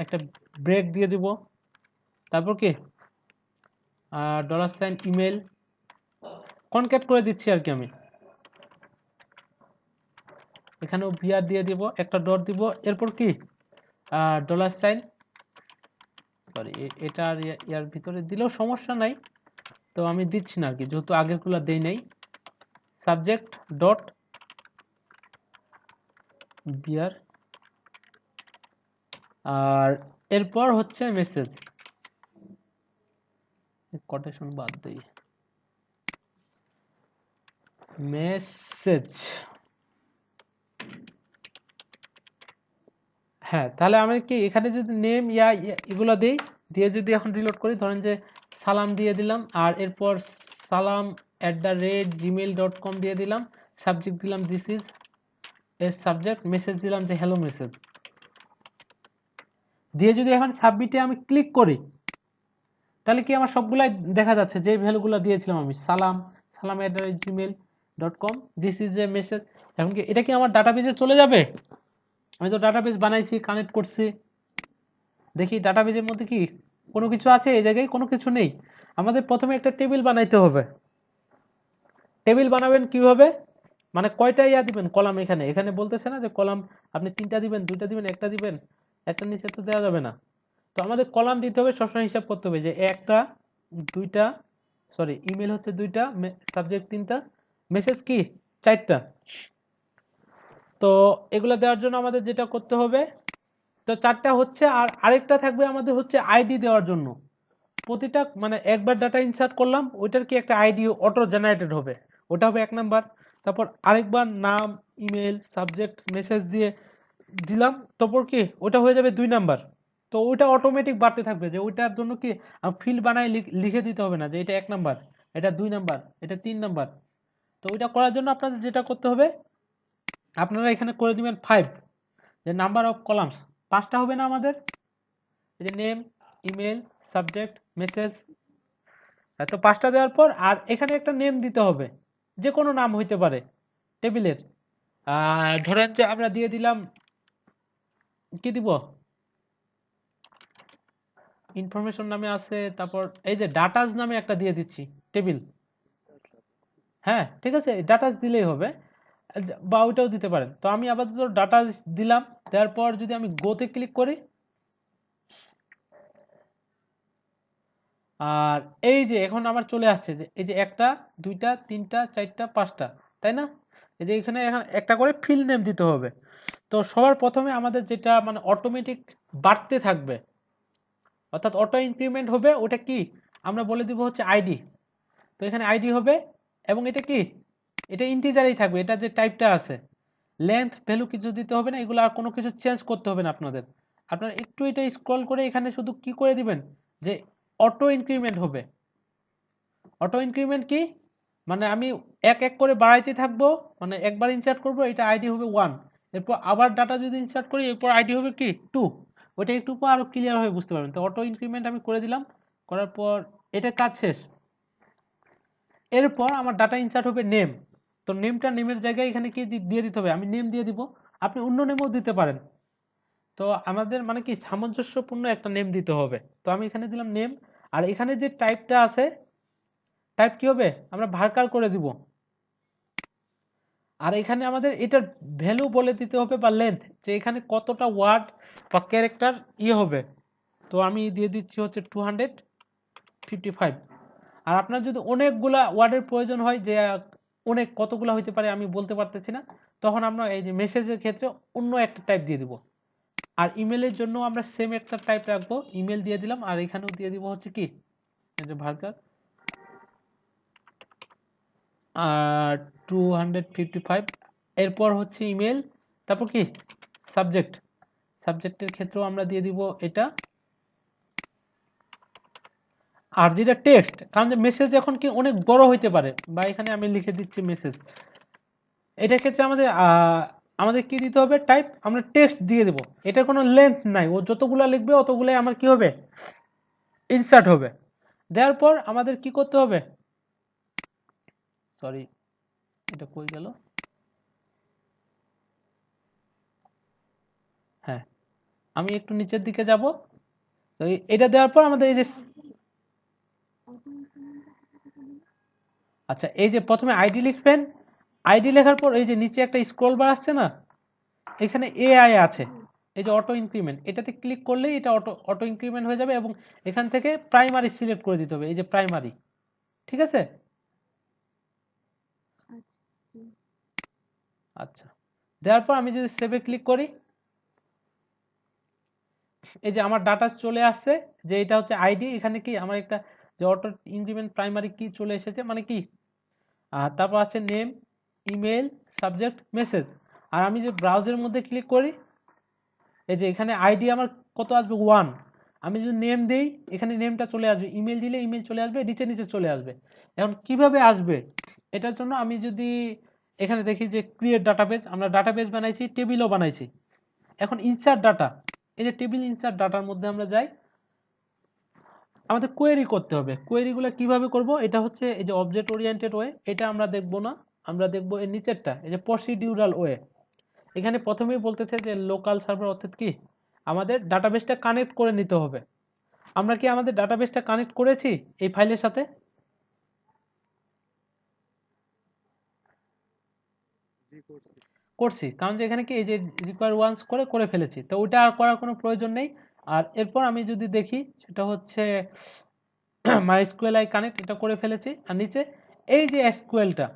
একটা ব্রেক দিয়ে দিব, তারপর কি $, কনক্যাট করে দিচ্ছি আর কি। আমি এখানেও বিআর দিয়ে দিব, একটা ডট দিব, এরপর কি $, সরি এটা আর ইয়ার ভিতরে দিলেও সমস্যা নাই, তো আমি দিচ্ছি না আর কি, যেহেতু আগেরগুলো দেই নাই। সাবজেক্ট ডট বিআর, আর এরপর হচ্ছে মেসেজ, কোটেশন বাদ দেই, মেসেজ। হ্যাঁ, তাহলে আমি কি এখানে যদি নেম এগুলো দেই, দিয়ে যদি এখন রিলোড করি, ধরেন যে সালাম দিয়ে দিলাম, আর এরপর salam@gmail.com দিয়ে দিলাম, সাবজেক্ট দিলাম দিস ইজ এর সাবজেক্ট, মেসেজ দিলাম যে হ্যালো মেসেজ, দিয়ে যদি এখন সাবমিটে আমি ক্লিক করি, তাহলে কি আমার সবগুলাই দেখা যাচ্ছে যে ভ্যালুগুলো দিয়েছিলাম আমি, salam@gmail.com, this is a message. এখন কি এটা কি আমার ডাটাবেজে চলে যাবে? আমি তো ডাটাবেজ বানাইছি, কানেক্ট করছি, দেখি ডাটাবেজের মধ্যে কি কোনো কিছু আছে? এই জায়গায় কোনো কিছু নেই। আমাদের প্রথমে একটা টেবিল বানাইতে হবে। টেবিল বানাবেন কিভাবে, মানে কয়টা দিবেন কলাম, এখানে এখানে বলতেছে না যে কলাম আপনি 3টা দিবেন, 2টা দিবেন, একটা দিবেন, একটা নিচে তো দেওয়া যাবে না। তো আমাদের কলাম দিতে হবে, সবসময় হিসাব করতে হবে যে একটা, দুইটা, সরি ইমেল হচ্ছে 2টা, সাবজেক্ট 3টা, মেসেজ কি 4টা। তো এগুলো দেওয়ার জন্য আমাদের যেটা করতে হবে, তো 4টা হচ্ছে, আর আরেকটা থাকবে আমাদের হচ্ছে আইডি দেওয়ার জন্য। প্রতিটা মানে একবার ডাটা ইনসার্ট করলাম, ওইটার কি একটা আইডি অটো জেনারেটেড হবে, ওটা হবে 1 নাম্বার। তারপর আরেকবার নাম, ইমেল, সাবজেক্ট, মেসেজ দিয়ে দিলাম, তারপর কি ওটা হয়ে যাবে 2 নাম্বার। তো ওইটা অটোমেটিক বাড়তে থাকবে, যে ওইটার জন্য কি ফিল্ড বানায় লিখে দিতে হবে না যে এটা 1 নাম্বার, এটা 2 নাম্বার, এটা 3 নাম্বার। তো ওইটা করার জন্য আপনাদের যেটা করতে হবে, আপনারা এখানে করে দিবেন 5, যে নাম্বার অফ কলামস 5টা হবে না আমাদের, এই যে নেম, ইমেল, সাবজেক্ট, মেসেজ, তো 5টা দেওয়ার পর আর এখানে একটা নেম দিতে হবে, যে কোনো নাম হইতে পারে টেবিলের। ধরেন যে আমরা দিয়ে দিলাম, কি দিব, ইনফরমেশন নামে আছে, তারপর এই যে ডাটাজ নামে একটা দিয়ে দিচ্ছি টেবিল। হ্যাঁ ঠিক আছে, ডাটাজ দিলেই হবে, বা ওইটাও দিতে পারেন। তো আমি আপাতত ডাটাজ দিলাম, দেওয়ার পর যদি আমি গোতে ক্লিক করি, আর এই যে এখন আমার চলে আসছে যে এই যে 1টা, 2টা, 3টা, 4টা, 5টা, তাই না? এই যে এখানে এখন একটা করে ফিল্ড নেম দিতে হবে। তো সবার প্রথমে আমাদের যেটা মানে অটোমেটিক বাড়তে থাকবে, অর্থাৎ অটো ইনক্রিমেন্ট হবে, ওটা কি আমরা বলে দিব হচ্ছে আইডি। তো এখানে আইডি হবে, এবং এটা কি, এটা ইন্টিজারই থাকবে, এটা যে টাইপটা আছে, লেন্থ ভ্যালু কিছু দিতে হবে না, এগুলো আর কোনো কিছু চেঞ্জ করতে হবে না আপনাদের। আপনারা একটু এটা স্ক্রল করে এখানে শুধু কি করে দিবেন, যে অটো ইনক্রিমেন্ট হবে। অটো ইনক্রিমেন্ট কি, মানে আমি এক এক করে বাড়াইতে থাকবো, মানে একবার ইনসার্ট করবো, এটা আইডি হবে 1, এরপর আবার ডাটা যদি ইনসার্ট করি, এরপর আইডি হবে কি 2। ওটা একটু পর আরো ক্লিয়ার হয়ে বুঝতে পারবেন। তো অটো ইনক্রিমেন্ট আমি করে দিলাম, করার পর এটা কাজ শেষ। এরপর আমার ডাটা ইনসার্ট হবে নেম। তো নেমটা, নেমের জায়গায় এখানে কি দিয়ে দিতে হবে, আমি নেম দিয়ে দিব, আপনি অন্য নেমও দিতে পারেন। তো আমাদের মানে কি সামঞ্জস্যপূর্ণ একটা নেম দিতে হবে। তো আমি এখানে দিলাম নেম, আর এখানে যে টাইপটা আছে, টাইপ কি হবে, আমরা ভার্কার করে দিব। আর এখানে আমাদের এটার ভ্যালু বলে দিতে হবে, বা লেন্থ, যে এখানে কতটা ওয়ার্ড বা ক্যারেক্টার হবে। তো আমি দিয়ে দিচ্ছি হচ্ছে 255। আর আপনার যদি অনেকগুলা ওয়ার্ডের প্রয়োজন হয়, যে অনেক কতগুলা হইতে পারে আমি বলতে পারতেছি না, তখন আমরা এই যে মেসেজের ক্ষেত্রে অন্য একটা টাইপ দিয়ে দিব। আর ইমেলের জন্য আমরা সেম একটা টাইপ রাখবো, ইমেল দিয়ে দিলাম, আর এখানেও দিয়ে দিব হচ্ছে কি, এই যে ভার্কার 255। এরপর হচ্ছে ইমেল, তারপর কি সাবজেক্ট, সাবজেক্টের ক্ষেত্রেও আমরা দিয়ে দিব এটা। আর যেটা টেক্সট, কারণ যে মেসেজ এখন কি অনেক বড় হইতে পারে, বা এখানে আমি লিখে দিচ্ছি মেসেজ, এটার ক্ষেত্রে আমাদের কি দিতে হবে, টাইপ আমরা টেক্সট দিয়ে দেব, এটার কোনো লেন্থ নাই, ও যতগুলা লিখবে অতগুলাই আমার কি হবে, ইনসার্ট হবে। দেওয়ার পর আমাদের কি করতে হবে, সরি এটা কই গেল, হ্যাঁ আমি একটু নিচের দিকে যাব। তো এটা দেওয়ার পর আমাদের এই যে, আচ্ছা এই যে প্রথমে আইডি লিখবেন, আইডি লেখার পর এই যে নিচে একটা স্ক্রল বার আসছে না, এখানে এআই আছে, এই যে অটো ইনক্রিমেন্ট, এটাতে ক্লিক করলেই এটা অটো অটো ইনক্রিমেন্ট হয়ে যাবে, এবং এখান থেকে প্রাইমারি সিলেক্ট করে দিতে হবে, এই যে প্রাইমারি, ঠিক আছে। আচ্ছা দেওয়ার পর আমি যদি সেভে ক্লিক করি, এই যে আমার ডাটা চলে আসছে, যে এটা হচ্ছে আইডি, এখানে কি আমার একটা যে অটো ইনক্রিমেন্ট প্রাইমারি কি চলে এসেছে, মানে কি, আর তারপর আছে নেম, ইমেল, সাবজেক্ট, মেসেজ। আর আমি যে ব্রাউজারের মধ্যে ক্লিক করি, এই যে এখানে আইডি আমার কত আসবে, 1। আমি যদি নেম দেই, এখানে নেমটা চলে আসবে, ইমেল দিলে ইমেল চলে আসবে, নিচে নিচে চলে আসবে। এখন কিভাবে আসবে, এটার জন্য আমি যদি এখানে দেখি যে ক্রিয়েট ডাটাবেজ, আমরা ডাটাবেজ বানাইছি, টেবিলও বানাইছি। এখন ইনসার্ট ডাটা, এই যে টেবিল ইনসার্ট ডাটার মধ্যে আমরা যাই, আমাদের কোয়েরি করতে হবে। কোয়েরিগুলো কিভাবে করব, এটা হচ্ছে এই যে অবজেক্ট ওরিয়েন্টেড ওয়ে, এটা আমরা দেখব না, আমরা দেখব এর নিচেরটা, এই যে প্রসিডিউরাল ওয়ে। এখানে প্রথমেই বলতেছে যে লোকাল সার্ভার, অর্থাৎ কি আমাদের ডাটাবেসটা কানেক্ট করে নিতে হবে। আমরা কি আমাদের ডাটাবেসটা কানেক্ট করেছি এই ফাইলের সাথে, করছি, কারণ যে এখানে কি এই যে রিকোয়ার ওয়ান্স করে করে ফেলেছি, তো ওইটা আর করার কোনো প্রয়োজন নেই। আর এরপর আমি যদি দেখি, সেটা হচ্ছে মাইস্কুয়েল আই কানেক্ট, এটা করে ফেলেছি। আর নিচে এই যে এসকিউএলটা,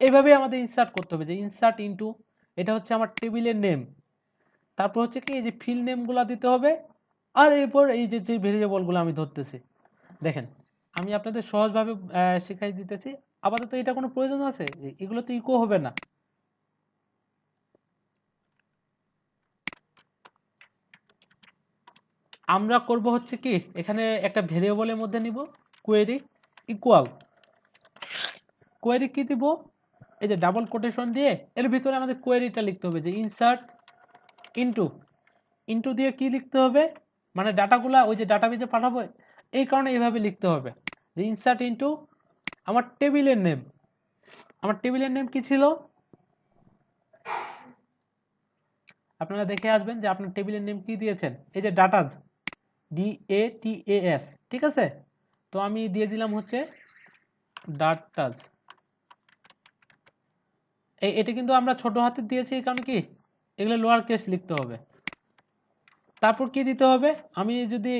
এইভাবে আমাদের ইনসার্ট করতে হবে, যে ইনসার্ট ইনটু, এটা হচ্ছে আমার টেবিলের নেম, তারপর হচ্ছে কি এই যে ফিল্ড নেমগুলো দিতে হবে, আর এরপর এই যে যে ভেরিয়েবলগুলো আমি ধরতেছি, দেখেন আমি আপনাদের সহজভাবে শিখাই দিতেছি। আপাতত এটা কোনো প্রয়োজন আছে, এগুলো তো ইকো হবে না। আমরা করব হচ্ছে কি, এখানে একটা ভেরিয়েবলের মধ্যে নিব কোয়েরি ইকুয়াল, কোয়েরি কি দিব, এই যে ডাবল কোটেশন দিয়ে এর ভিতরে আমাদের কোয়েরিটা লিখতে হবে, যে ইনসার্ট ইনটু, ইনটু দিয়ে কি লিখতে হবে, মানে ডাটাগুলা ওই যে ডাটাবেজে পাঠাবো, এই কারণে এইভাবে লিখতে হবে, যে ইনসার্ট ইনটু আমার টেবিলের নেম, আমার টেবিলের নেম কি ছিল, আপনারা দেখে আসবেন যে আপনার টেবিলের নেম কি দিয়েছেন, এই যে ডাটাস, DATAS, ঠিক আছে। তো আমি দিয়ে দিলাম হচ্ছে ডাটাস, এটা কিন্তু আমরা ছোট হাতের দিয়েছি, কারণ কি এগুলো লোয়ার কেস লিখতে হবে। তারপর কি দিতে হবে, আমি যদি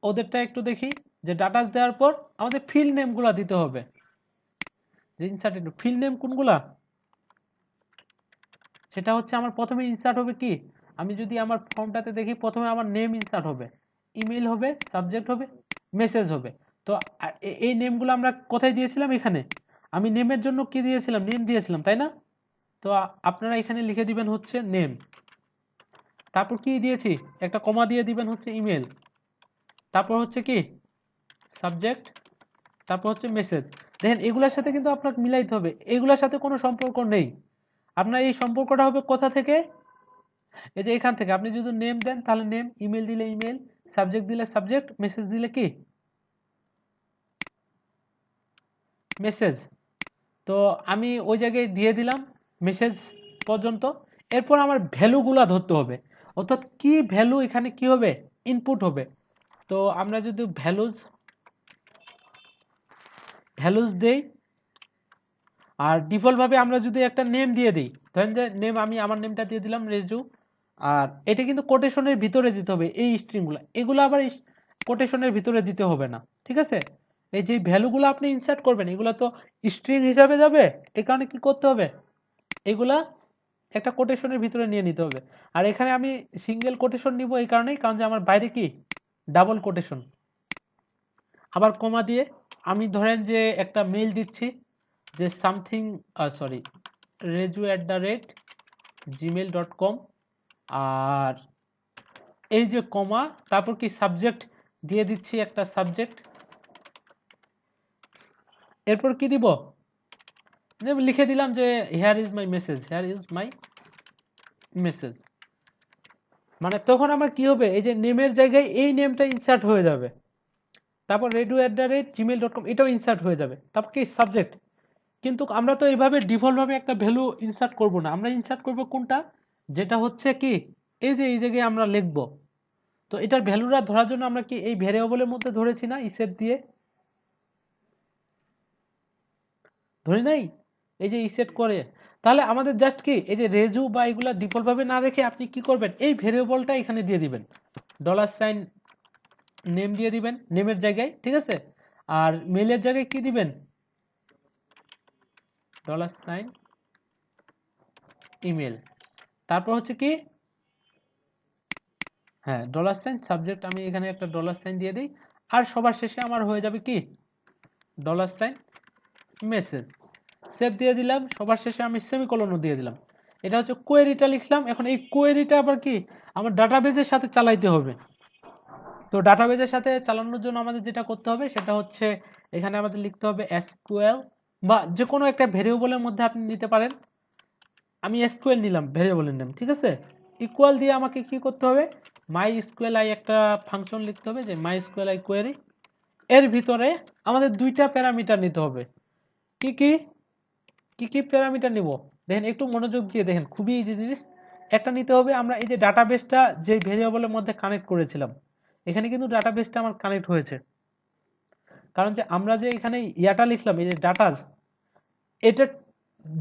ওদেরটা একটু দেখি, যে ডাটাস দেওয়ার পর আমাদের ফিল্ড নেমগুলো দিতে হবে, যে ইনসার্ট ইনটু ফিল্ড নেম কোনগুলা, সেটা হচ্ছে আমার প্রথমে ইনসার্ট হবে কি, আমি যদি আমার ফর্মটাতে দেখি, প্রথমে আমার নেম ইনসার্ট হবে, ইমেল হবে, সাবজেক্ট হবে, মেসেজ হবে। তো এই নেমগুলো আমরা কোথায় দিয়েছিলাম, এখানে আমি নেমের জন্য কি দিয়েছিলাম, নেম দিয়েছিলাম, তাই না। তো আপনারা এখানে লিখে দিবেন হচ্ছে নেম, তারপর কি দিয়েছি, একটা কমা দিয়ে দিবেন হচ্ছে ইমেল, তারপর হচ্ছে কি সাবজেক্ট, তারপর হচ্ছে মেসেজ। দেখেন এগুলোর সাথে কিন্তু আপনাকে মিলাইতে হবে, এগুলোর সাথে কোনো সম্পর্ক নেই। আপনার এই সম্পর্কটা হবে কোথা থেকে, এই যে এখান থেকে। আপনি যদি নেম দেন তাহলে নেম, ইমেল দিলে ইমেল, সাবজেক্ট দিলে সাবজেক্ট, মেসেজ দিলে কি মেসেজ। তো আমি ওই জায়গায় দিয়ে দিলাম মেসেজ পর্যন্ত। এরপর আমার ভ্যালুগুলা ধরতে হবে, অর্থাৎ কি ভ্যালু এখানে কি হবে, ইনপুট হবে। তো আমরা যদি ভ্যালুজ ভ্যালুজ দেই, আর ডিফল্ট ভাবে আমরা যদি একটা নেম দিয়ে দিই, ধরেন যে নেম, আমি আমার নেমটা দিয়ে দিলাম রেজু, আর এটা কিন্তু কোটেশনের ভিতরে দিতে হবে, এই স্ট্রিংগুলো, এগুলো আবার কোটেশনের ভিতরে দিতে হবে না, ঠিক আছে। এই যে ভ্যালুগুলো আপনি ইনসার্ট করবেন, এগুলো তো স্ট্রিং হিসাবে যাবে, এই কারণে কি করতে হবে, এগুলা একটা কোটেশনের ভিতরে নিয়ে নিতে হবে। আর এখানে আমি সিঙ্গেল কোটেশন নিব এই কারণেই, কারণ যে আমার বাইরে কি ডাবল কোটেশন। আবার কমা দিয়ে আমি ধরেন যে একটা মেইল দিচ্ছি, যে সামথিং, সরি, reju@gmail.com, আর এই যে কমা, তারপর কি সাবজেক্ট দিয়ে দিচ্ছি একটা সাবজেক্ট, এরপর কি দিব, লিখে দিলাম যে here is my message, here is my message. মানে তখন আমার কি হবে, এই যে নেমের জায়গায় এই নেমটা ইনসার্ট হয়ে যাবে, তারপর radio@gmail.com এটাও ইনসার্ট হয়ে যাবে, তারপর কি সাবজেক্ট। কিন্তু আমরা তো এইভাবে ডিফল্ট ভাবে একটা ভ্যালু ইনসার্ট করব না, আমরা ইনসার্ট করব কোনটা, যেটা হচ্ছে কি এই যে এই জায়গায় আমরা লিখব। তো এটার ভ্যালুটা ধরার জন্য আমরা কি এই ভ্যারিয়েবলের মধ্যে ধরেছি না, ইসেট দিয়ে ধরি নাই, এই যে ইসেট করে। তাহলে আমাদের জাস্ট কি এই যে রেজু বা এগুলা ডিফল্ট ভাবে না রেখে আপনি কি করবেন, এই ভ্যারিয়েবলটা এখানে দিয়ে দিবেন, $সাইন নেম দিয়ে দিবেন নেমের জায়গায়, ঠিক আছে। আর মেলের জায়গায় কি দিবেন, $সাইন ইমেল। তারপর হচ্ছে কি, হ্যাঁ $সাইন সাবজেক্ট, আমি এখানে একটা $সাইন দিয়ে দিই। আর সবার শেষে আমার হয়ে যাবে কি $সাইন মেসেজ। সেভ দিয়ে দিলাম, সবার শেষে আমি সেমিকোলনও দিয়ে দিলাম। এটা হচ্ছে কোয়েরিটা লিখলাম। এখন এই কোয়েরিটা আবার কি আমার ডাটাবেজের সাথে চালাইতে হবে। তো ডাটাবেজের সাথে চালানোর জন্য আমাদের যেটা করতে হবে সেটা হচ্ছে এখানে আমাদের লিখতে হবে এসকিউএল, বা যে কোনো একটা ভেরিয়েবলের মধ্যে আপনি নিতে পারেন। আমি এসকিউএল নিলাম ভেরিয়েবলের নাম, ঠিক আছে। ইকুয়াল দিয়ে আমাকে কি করতে হবে, মাই স্কুয়েল আই একটা ফাংশন লিখতে হবে, যে মাই স্কুয়েল আই কোয়েরি। এর ভিতরে আমাদের দুইটা প্যারামিটার নিতে হবে। কি কি কি কি প্যারামিটার নিব, দেখেন একটু মনোযোগ দিয়ে দেখেন, খুবই ইজি জিনিস। একটা নিতে হবে, আমরা এই যে ডাটাবেসটা যে ভেরিয়েবলের মধ্যে কানেক্ট করেছিলাম, এখানে কিন্তু ডাটাবেসটা আমার কানেক্ট হয়েছে, কারণ যে আমরা যে এখানে ইয়াটা লিখলাম এই যে ডাটাস, এটা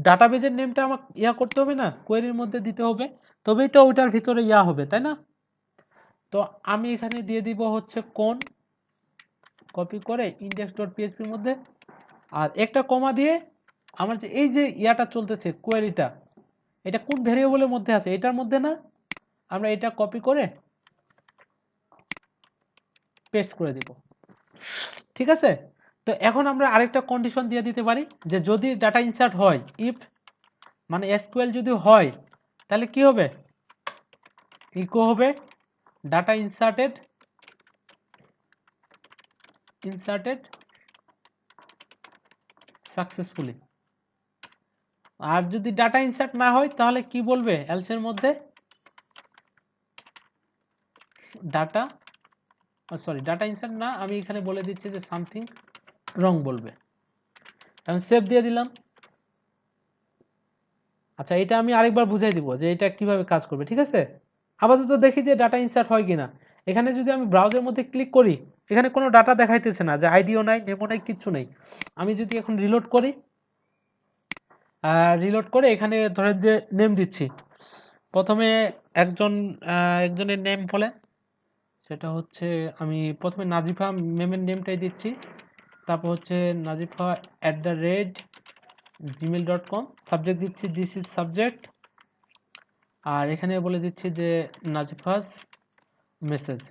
ডাটাবেজের নেমটা আমার ইয়া করতে হবে না, কোয়েরির মধ্যে দিতে হবে, তবেই তো ওটার ভিতরে ইয়া হবে, তাই না। তো আমি এখানে দিয়ে দিব হচ্ছে কোন, কপি করে index.php এর মধ্যে, আর একটা কমা দিয়ে আমার যে এই যে ইয়াটা চলতেছে কোয়েরিটা, এটা কোন ভেরিয়েবলের মধ্যে আছে, এটার মধ্যে না, আমরা এটা কপি করে পেস্ট করে দিব, ঠিক আছে। তো এখন আমরা আরেকটা কন্ডিশন দিয়ে দিতে পারি, যে যদি ডাটা ইনসার্ট হয়, ইফ মানে এসকিউএল যদি হয়, তাহলে কি হবে, ইকো হবে ডাটা ইনসার্টেড সাকসেসফুলি। আর যদি ডাটা ইনসার্ট না হয় তাহলে কি বলবে এলস এর মধ্যে, ডাটা সরি ডাটা ইনসার্ট না, আমি এখানে বলে দিচ্ছি যে সামথিং রং বলবে। আমি সেভ দিয়ে দিলাম। আচ্ছা এটা আমি আরেকবার বুঝাই দিব যে এটা কিভাবে কাজ করবে, ঠিক আছে। আপাতত দেখি যে ডাটা ইনসার্ট হয় কিনা। এখানে যদি আমি ব্রাউজারের মধ্যে ক্লিক করি, এখানে কোনো ডাটা দেখাইতেছে না, যে আইডিও নাই, নেমও নাই, কিচ্ছু নেই। আমি যদি এখন রিলোড করি, রিলোড করে এখানে ধরেন যে নেম দিচ্ছি, প্রথমে একজনের নেম বলে, সেটা হচ্ছে আমি প্রথমে নাজিফা মেমের নেমটাই দিচ্ছি, তারপর হচ্ছে nazifa@gmail.com, সাবজেক্ট দিচ্ছি দিস ইজ সাবজেক্ট, আর এখানে বলে দিচ্ছি যে নাজিফাস মেসেজ।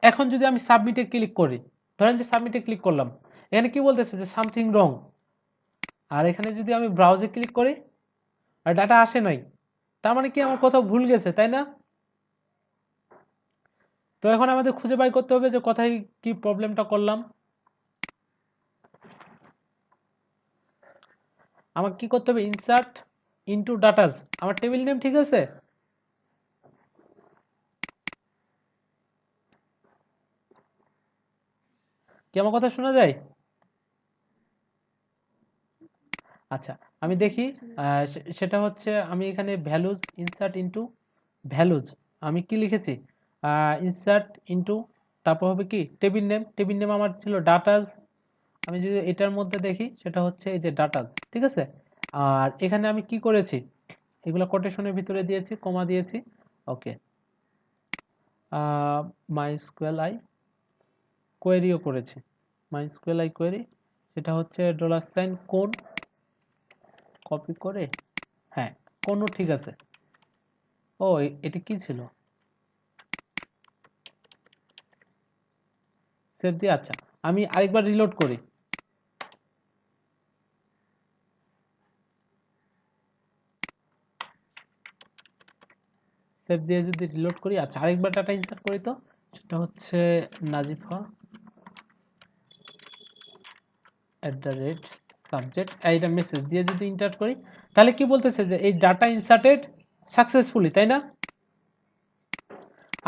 এখন যদি আমি সাবমিটে ক্লিক করি, ধরেন যে সাবমিটে ক্লিক করলাম, এখানে কি বলতেছে যে সামথিং রং। আর এখানে যদি আমি ব্রাউজে ক্লিক করি, আর ডাটা আসে নাই, তার মানে কি আমার কোথাও ভুল গেছে, তাই না। তো এখন আমাদের খুঁজে বাই করতে হবে যে কোথায় কি প্রবলেমটা করলাম। আমাকে কি করতে হবে, ইনসার্ট ইনটু ডাটাস, আমার টেবিল নেম ঠিক আছে। কি আমার কথা শোনা যায়। আচ্ছা আমি দেখি, সেটা হচ্ছে আমি এখানে ভ্যালুজ ইনসার্ট ইনটু ভ্যালুজ, আমি কি লিখেছি, ইনসার্ট ইনটু, তারপর হবে কি টেবিল নেম আমার ছিল ডাটাস। আমি যদি এটার মধ্যে দেখি সেটা হচ্ছে এই যে ডাটাস, ঠিক আছে। আর এখানে আমি কি করেছি, এগুলো কোটেশনের ভিতরে দিয়েছি, কমা দিয়েছি, ওকে। মাই স্কুয়েল আই কোয়েরিও করেছি, মাই স্কুয়েল আই কোয়েরি, সেটা হচ্ছে $সাইন কোন, কপি করে, হ্যাঁ কোনও ঠিক আছে। ও এটি কি ছিল, সেভ দিয়ে, আচ্ছা আমি আরেকবার রিলোড করি, সেভ দিয়ে যদি রিলোড করি, আচ্ছা আরেকবার ডাটা ইনসার্ট করি, তো সেটা হচ্ছে নাজিফা সাবজেক্ট এইটা মেসেজ দিয়ে যদি ইন্টার করি, তাহলে কি বলতেছে যে এই ডাটা ইনসার্টেড সাকসেসফুলি, তাই না?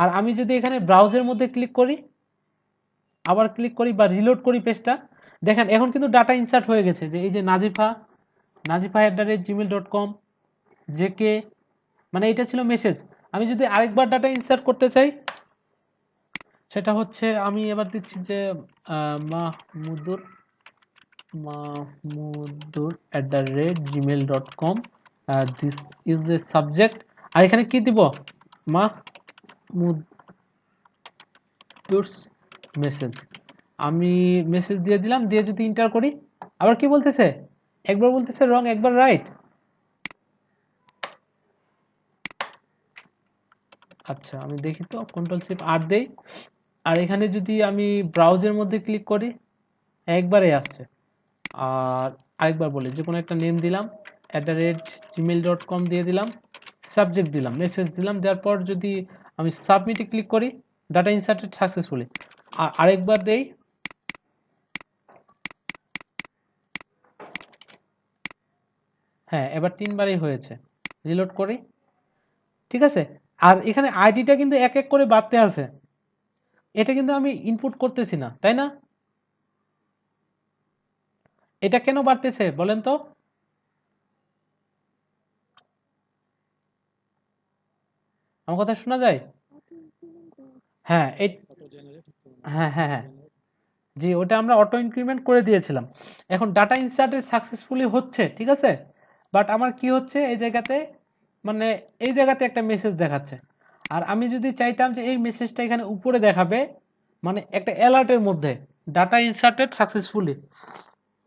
আর আমি যদি এখানে ব্রাউজের মধ্যে ক্লিক করি, আবার ক্লিক করি বা রিলোড করি পেজটা, দেখেন এখন কিন্তু ডাটা ইনসার্ট হয়ে গেছে, যে এই যে nazifa@gmail.com জেকে, মানে এটা ছিল মেসেজ। আমি যদি আরেকবার ডাটা ইনসার্ট করতে চাই, সেটা হচ্ছে আমি এবার দিচ্ছি যে Mahmudur @gmail.com, this is the subject. আর এখানে কি দিব? মাহমুদুর মেসেজ। আমি মেসেজ দিয়ে দিলাম, দিয়ে যদি ইন্টার করি, আবার কি বলতেছে? একবার বলতেছে রং, একবার রাইট। আচ্ছা আমি দেখি তো, Ctrl+Shift+R দেই, আর এখানে যদি আমি ব্রাউজের মধ্যে ক্লিক করি, একবারে আসছে। আর আরেকবার বলি, যে কোনো একটা নেম দিলাম, @gmail.com দিয়ে দিলাম, সাবজেক্ট দিলাম, মেসেজ দিলাম, দেওয়ার পর যদি আমি সাবমিটে ক্লিক করি, ডাটা ইনসার্টেড সাকসেসফুলি। আর আরেকবার দেই, হ্যাঁ এবার 3বারই হয়েছে। রিলোড করি, ঠিক আছে। আর এখানে আইডিটা কিন্তু এক এক করে বাড়তে আছে, এটা কিন্তু আমি ইনপুট করতেছি না, তাই না? এটা কেন বাড়তেছে বলেন তো? আমার কথা শোনা যায়? হ্যাঁ হ্যাঁ হ্যাঁ হ্যাঁ, জি ওটা আমরা অটো ইনক্রিমেন্ট করে দিয়েছিলাম। এখন ডাটা ইনসার্টেড সাকসেসফুলি হচ্ছে, ঠিক আছে, বাট আমার কি হচ্ছে এই জায়গাতে, মানে এই জায়গাতে একটা মেসেজ দেখাচ্ছে। আর আমি যদি চাইতাম যে এই মেসেজটা এখানে উপরে দেখাবে, মানে একটা অ্যালার্টের মধ্যে ডাটা ইনসার্টেড সাকসেসফুলি,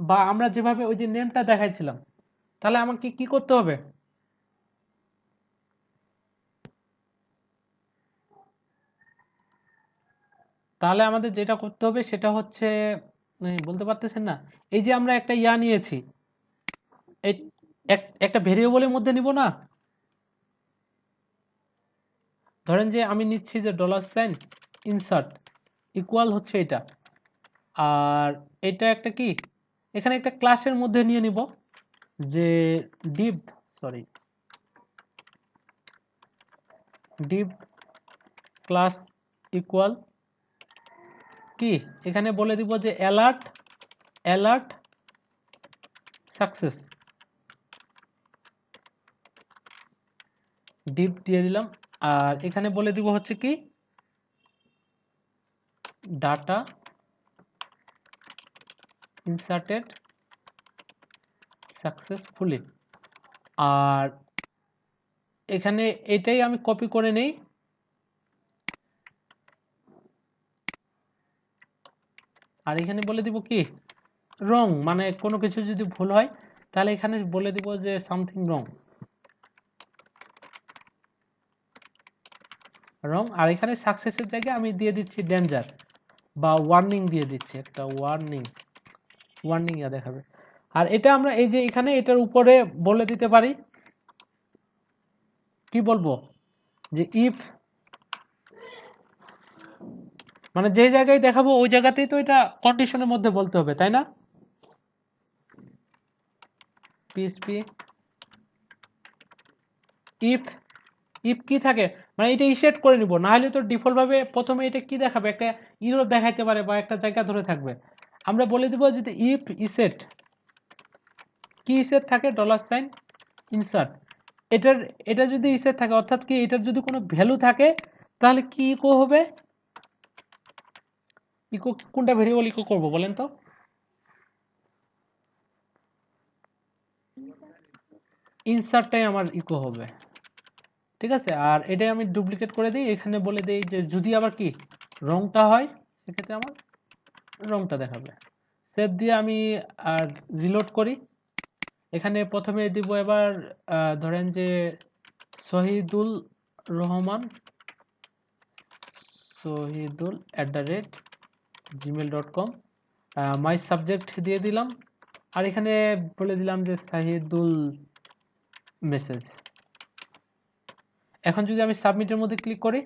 বা আমরা যেভাবে ওই যে নেমটা দেখাইছিলাম, তাহলে আমাকে কি করতে হবে? তাহলে আমাদের যেটা করতে হবে সেটা হচ্ছে, বলতে পারতেছেন না, এই যে আমরা একটা ইয়া নিয়েছি, এই একটা ভেরিয়েবলের মধ্যে নিব না, ধরেন যে আমি নিচ্ছি যে $, ইনসার্ট ইকুয়াল হচ্ছে এটা, আর এটা একটা কি, এখানে একটা ক্লাসের মধ্যে নিয়ে নিব, যে div, sorry, div class equal কি, এখানে বলে দিব যে অ্যালার্ট সাকসেস, div দিয়ে দিলাম। আর এখানে বলে দিব হচ্ছে কি, ডাটা ইনসার্টেড সাকসেসফুলি। আর এখানে এটাই আমি কপি করে নেই, আর এখানে বলে দিব কি, রং, মানে কোনো কিছু যদি ভুল হয় তাহলে এখানে বলে দিব যে সামথিং রং। আর এখানে সাকসেসের জায়গায় আমি দিয়ে দিচ্ছি ডেঞ্জার, বা ওয়ার্নিং দিয়ে দিচ্ছি, একটা ওয়ার্নিং ইয়া দেখাবে। আর এটা আমরা এই যে এখানে এটার উপরে বলে দিতে পারি, কি বলবো, যে ইফ, মানে যে জায়গায় দেখাবো ওই জায়গাতেই তো এটা কন্ডিশনের মধ্যে বলতে হবে, তাই না? পিএইচপি ইফ, ইফ কি থাকে, মানে এটা ইসেট করে নিব, না হলে তো ডিফল্ট ভাবে প্রথমে এটা কি দেখাবে, একটা ইরর দেখাইতে পারে বা একটা জায়গা ধরে থাকবে। আমরা বলে দিব যদি ইফ ইসেট, কি ইসেট থাকে, $ইনসার্ট, এটার, এটা যদি ইসেট থাকে, অর্থাৎ কি এটার যদি কোনো ভ্যালু থাকে, তাহলে কি ইকো হবে, ইকো কোনটা ভেরিয়েবল ইকো করব বলেন তো? ইনসার্টটাই আমার ইকো হবে, ঠিক আছে। আর এটাই আমি ডুপ্লিকেট করে দিই, এখানে বলে দিই যে যদি আবার কি রংটা হয়, সেক্ষেত্রে আমার রংটা দেখাবে। সেভ দিয়ে আমি আর রিলোড করি, এখানে প্রথমে দিব এবার ধরেন যে শহীদুল রহমান, শহীদুল@gmail.com, মাই সাবজেক্ট দিয়ে দিলাম, আর এখানে বলে দিলাম যে শাহিদুল মেসেজ। এখন যদি আমি সাবমিটের মধ্যে ক্লিক করি,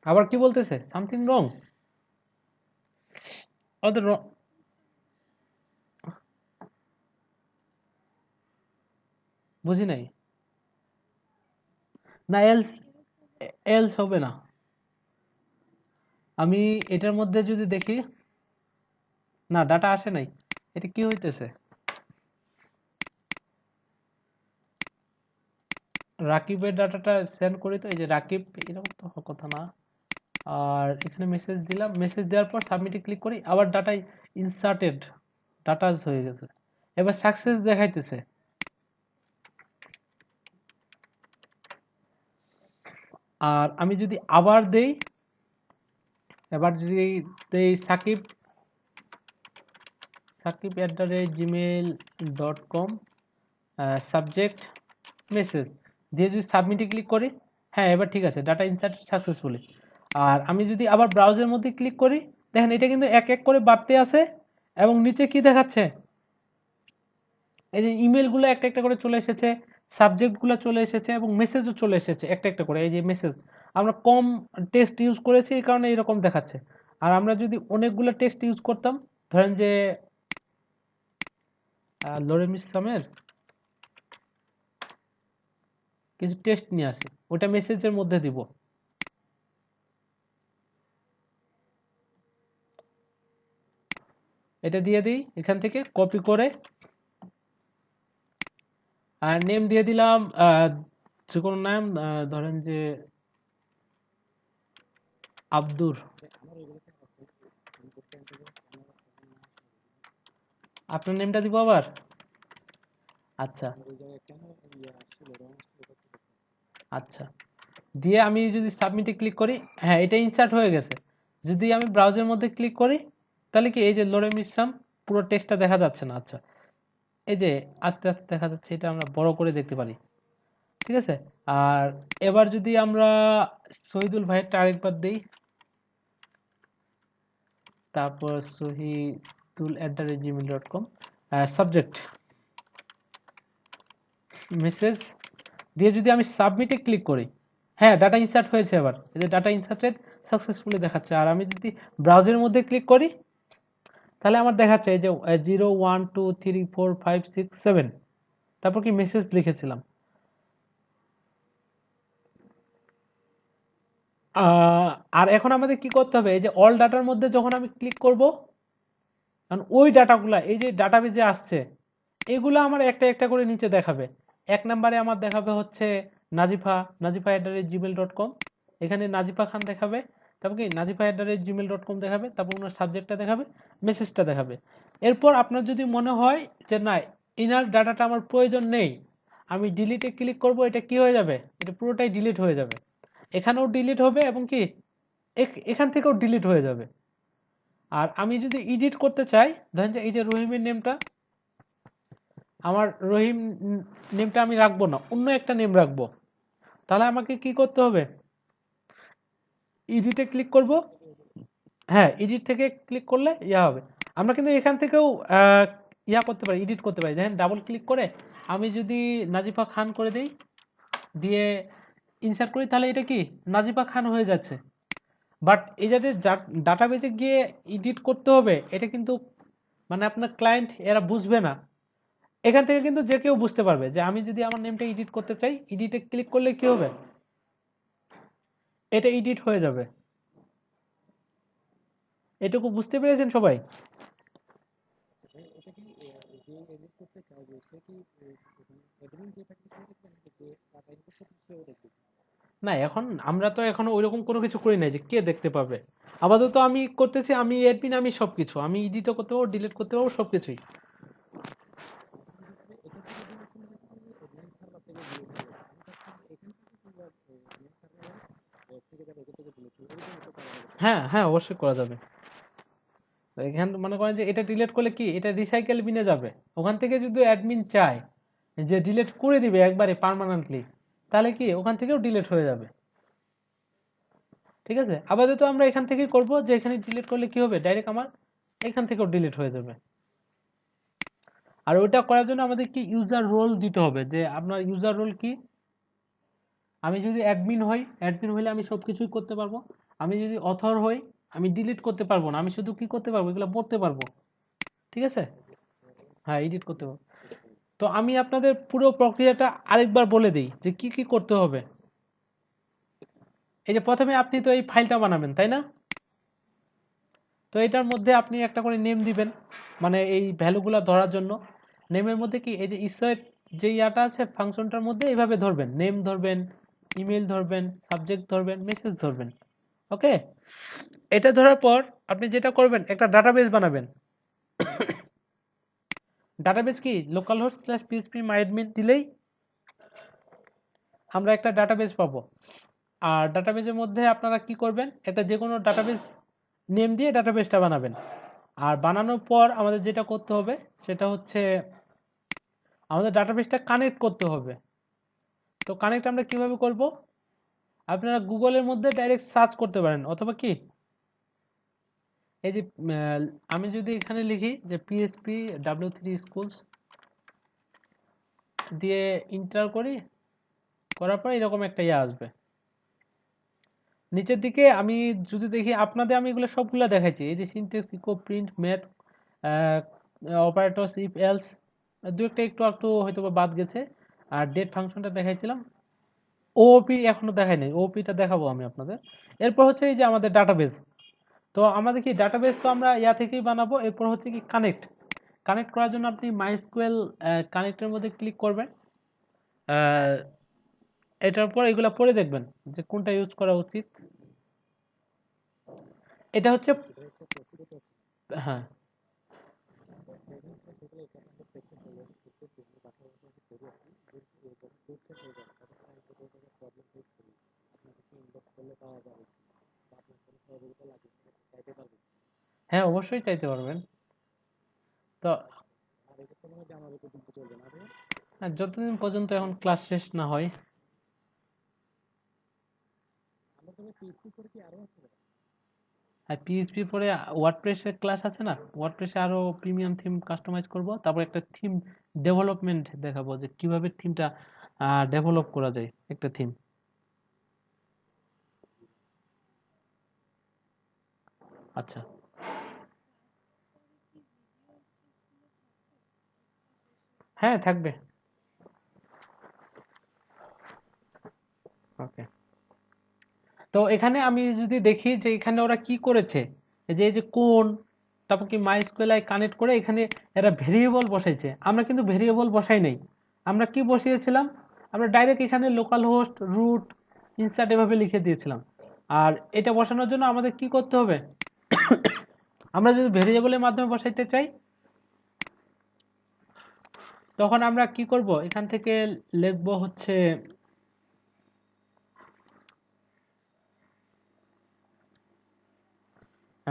আবার কি বলতেছে, সামথিং রং, ওদের বুঝি নাই। না, এলস এলস হবে না। আমি এটার মধ্যে যদি দেখি, না ডাটা আসে নাই, এটা কি হইতেছে? রাকিবের ডাটাটা সেন্ড করি তো, এই যে রাকিব, এরকম তো হওয়ার কথা না। আর এখানে মেসেজ দিলাম, মেসেজ দেওয়ার পর সাবমিটে ক্লিক করি, আবার ডাটা ইনসার্টেড, ডাটাস হয়ে গেছে। এবার সাকসেস দেখাইতেছে। আর আমি যদি আবার দেই, এবার যদি দেই সাকিব, sakib@gmail.com, সাবজেক্ট মেসেজ দিয়ে যদি সাবমিটে ক্লিক করি, হ্যাঁ এবার ঠিক আছে, ডাটা ইনসার্ট সাকসেসফুলি। আর আমি যদি আবার ব্রাউজারের মধ্যে ক্লিক করি, দেখেন এটা কিন্তু এক এক করে বাড়তে আছে, এবং নিচে কি দেখাচ্ছে, এই যে ইমেলগুলো একটা একটা করে চলে এসেছে, সাবজেক্টগুলো চলে এসেছে, এবং মেসেজও চলে এসেছে একটা একটা করে। এই যে মেসেজ, আমরা কম টেক্সট ইউজ করেছি এই কারণে এরকম দেখাচ্ছে। আর আমরা যদি অনেকগুলো টেক্সট ইউজ করতাম, ধরেন যে লোরেম ইসলামের কিছু টেক্সট নিয়ে আসি, ওটা মেসেজের মধ্যে দিব। এটা দিয়ে দিই, এখান থেকে কপি করে, আর নেম দিয়ে দিলাম যে কোনো নাম, ধরেন যে আব্দুর। আপনার নেমটা দিব আবার। আচ্ছা আচ্ছা, দিয়ে আমি যদি সাবমিটে ক্লিক করি, হ্যাঁ এটা ইনসার্ট হয়ে গেছে। যদি আমি ব্রাউজারের মধ্যে ক্লিক করি, তাহলে কি এই যে লোরেম ইসলাম পুরো টেক্সটটা দেখা যাচ্ছে না। আচ্ছা, এই যে আস্তে আস্তে দেখা যাচ্ছে, এটা আমরা বড় করে দেখতে পারি। ঠিক আছে। আর এবার যদি আমরা শহীদুল ভাইয়েরটা আরেকবার দিই, তারপর শহীদুল@gmail.com, সাবজেক্ট মেসেজ দিয়ে যদি আমি সাবমিটে ক্লিক করি, হ্যাঁ ডাটা ইনসার্ট হয়েছে। এবার এই যে ডাটা ইনসার্টেড সাকসেসফুলি দেখাচ্ছে। আর আমি যদি ব্রাউজারের মধ্যে ক্লিক করি, তাহলে আমার দেখাচ্ছে এই যে 0 1 2 3 4 5 6 7, তারপর কি মেসেজ লিখেছিলাম। আর এখন আমাদের কি করতে হবে, এই যে অল ডাটার মধ্যে যখন আমি ক্লিক করব, কারণ ওই ডাটাগুলা এই যে ডাটাবেজে আসছে, এগুলো আমার একটা একটা করে নিচে দেখাবে। এক নম্বরে আমার দেখাবে হচ্ছে নাজিফা@gmail.com, এখানে নাজিফা খান দেখাবে। তারপর কি nazifa@gmail.com দেখাবে, তারপর ওনার সাবজেক্টটা দেখাবে, মেসেজটা দেখাবে। এরপর আপনার যদি মনে হয় যে না, ইনার ডাটাটা আমার প্রয়োজন নেই, আমি ডিলিটে ক্লিক করব, এটা কি হয়ে যাবে, এটা পুরোটাই ডিলিট হয়ে যাবে। এখানেও ডিলিট হবে, এবং কি এখান থেকেও ডিলিট হয়ে যাবে। আর আমি যদি এডিট করতে চাই, ধরেন যে এই যে রহিমের নেমটা, আমার রহিম নেমটা আমি রাখবো না, অন্য একটা নেম রাখবো, তাহলে আমাকে কি করতে হবে, এডিটে ক্লিক করব। হ্যাঁ, এডিট থেকে ক্লিক করলে ইয়া হবে। আমরা কিন্তু এখান থেকেও ইয়া করতে পারি, এডিট করতে পারি। দেখেন ডাবল ক্লিক করে আমি যদি নাজিফা খান করে দিই, দিয়ে ইনসার্ট করি, তাহলে এটা কি নাজিফা খান হয়ে যাচ্ছে। বাট এই যাতে ডাটাবেজে গিয়ে এডিট করতে হবে, এটা কিন্তু মানে আপনার ক্লায়েন্ট এরা বুঝবে না। এখান থেকে কিন্তু যে কেউ বুঝতে পারবে যে আমি যদি আমার নেমটা এডিট করতে চাই, এডিটে ক্লিক করলে কি হবে, এটা এডিট হয়ে যাবে। এটুকু বুঝতে পেরেছেন সবাই? না, এখন আমরা তো এখনো ওইরকম কোনো কিছু করি নাই যে কে দেখতে পাবে। আপাতত আমি করতেছি, আমি অ্যাডমিন, আমি সবকিছু, আমি এডিটও করতে পারবো, ডিলিট করতে পারবো, সবকিছুই। হ্যাঁ হ্যাঁ, অবশ্যই করা যাবে। এখানে মনে করেন যে এটা ডিলিট করলে কি এটা রিসাইকেল বিনে যাবে। ওখান থেকে যদি অ্যাডমিন চায় যে ডিলিট করে দিবে একবারে পার্মানেন্টলি, তাহলে কি ওখান থেকেও ডিলিট হয়ে যাবে। ঠিক আছে, আপাতত আমরা এখান থেকেই করব, যে এখানে ডিলিট করলে কি হবে, ডাইরেক্ট আমার এখান থেকেও ডিলিট হয়ে যাবে। আর ওইটা করার জন্য আমাদের কি ইউজার রোল দিতে হবে, যে আপনার ইউজার রোল কি। আমি যদি অ্যাডমিন হই, অ্যাডমিন হইলে আমি সবকিছুই করতে পারবো। আমি যদি অথর হই, আমি ডিলিট করতে পারবো না, আমি শুধু কি করতে পারবো, এগুলো পড়তে পারবো। ঠিক আছে, হ্যাঁ এডিট করতে পারবো। তো আমি আপনাদের পুরো প্রক্রিয়াটা আরেকবার বলে দিই যে কি কি করতে হবে। এই যে প্রথমে আপনি তো এই ফাইলটা বানাবেন, তাই না? তো এটার মধ্যে আপনি একটা করে নেম দিবেন, মানে এই ভ্যালুগুলো ধরার জন্য। নেমের মধ্যে কি এই যে ইসেট যে ইয়াটা আছে ফাংশনটার মধ্যে এইভাবে ধরবেন, নেম ধরবেন, ইমেল ধরবেন, সাবজেক্ট ধরবেন, মেসেজ ধরবেন। ওকে, এটা ধরার পর আপনি যেটা করবেন একটা ডাটাবেস বানাবেন। ডাটাবেস কি local host slash PHP MyAdmin দিলেই আমরা একটা ডাটাবেস পাবো। আর ডাটাবেসের মধ্যে আপনারা কি করবেন, একটা যে কোনো ডাটাবেস নেম দিয়ে ডাটাবেসটা বানাবেন। আর বানানোর পর আমাদের যেটা করতে হবে সেটা হচ্ছে আমাদের ডাটাবেসটা কানেক্ট করতে হবে। তো কানেক্ট আমরা কিভাবে করব, আপনারা গুগলের মধ্যে ডাইরেক্ট সার্চ করতে পারেন, অথবা কি এই যে আমি যদি এখানে লিখি যে পিএইচপি w3 স্কুলস দিয়ে ইন্টার করি, করার পর এরকম একটা ইয়ে আসবে নিচের দিকে। আমি যদি দেখি আপনাদের, আমি এগুলো সবগুলো দেখাইছি, এই যে syntax, echo, print, math, operators, if else, দু একটা একটু একটু হয়তো বা বাদ গেছে। আর ডেট ফাংশনটা দেখাইছিলাম। ওওপি এখনো দেখাই নাই, ওওপিটা দেখাবো আমি আপনাদের। এরপর হচ্ছে এই যে আমাদের ডাটাবেস। তো আমাদের কি ডাটাবেস তো আমরা ইয়া থেকেই বানাবো। এরপর হচ্ছে কি কানেক্ট, কানেক্ট করার জন্য আপনি মাইস্কুয়েল কানেক্টের মধ্যে ক্লিক করবেন। এটার পর এগুলা পড়ে দেখবেন যে কোনটা ইউজ করা উচিত। এটা হচ্ছে, হ্যাঁ হ্যাঁ অবশ্যই চাইতে পারবেন। তো যতদিন পর্যন্ত এখন ক্লাস শেষ না হয়। আর পিএইচপি পরে ওয়ার্ডপ্রেসের ক্লাস আছে না, ওয়ার্ডপ্রেসে আরো প্রিমিয়াম থিম কাস্টমাইজ করব, তারপর একটা থিম ডেভেলপমেন্ট দেখাবো যে কিভাবে থিমটা ডেভেলপ করা যায় একটা থিম। আচ্ছা, হ্যাঁ থাকবে। ওকে, তো এখানে আমি যদি দেখি যে এখানে ওরা কি করেছে, এই যে কোন, তারপর কি মাইস্কুয়েল কানেক্ট করে এখানে এরা ভেরিয়েবল বসাইছে। আমরা কিন্তু ভেরিয়েবল বসাই নাই, আমরা কি বসিয়েছিলাম, আমরা ডাইরেক্ট এখানে লোকাল হোস্ট রুট ইনসার্ট এভাবে লিখে দিয়েছিলাম। আর এটা বসানোর জন্য আমাদের কি করতে হবে, আমরা যদি ভেরিয়েবলের মাধ্যমে বসাইতে চাই তখন আমরা কি করব, এখান থেকে লিখবো হচ্ছে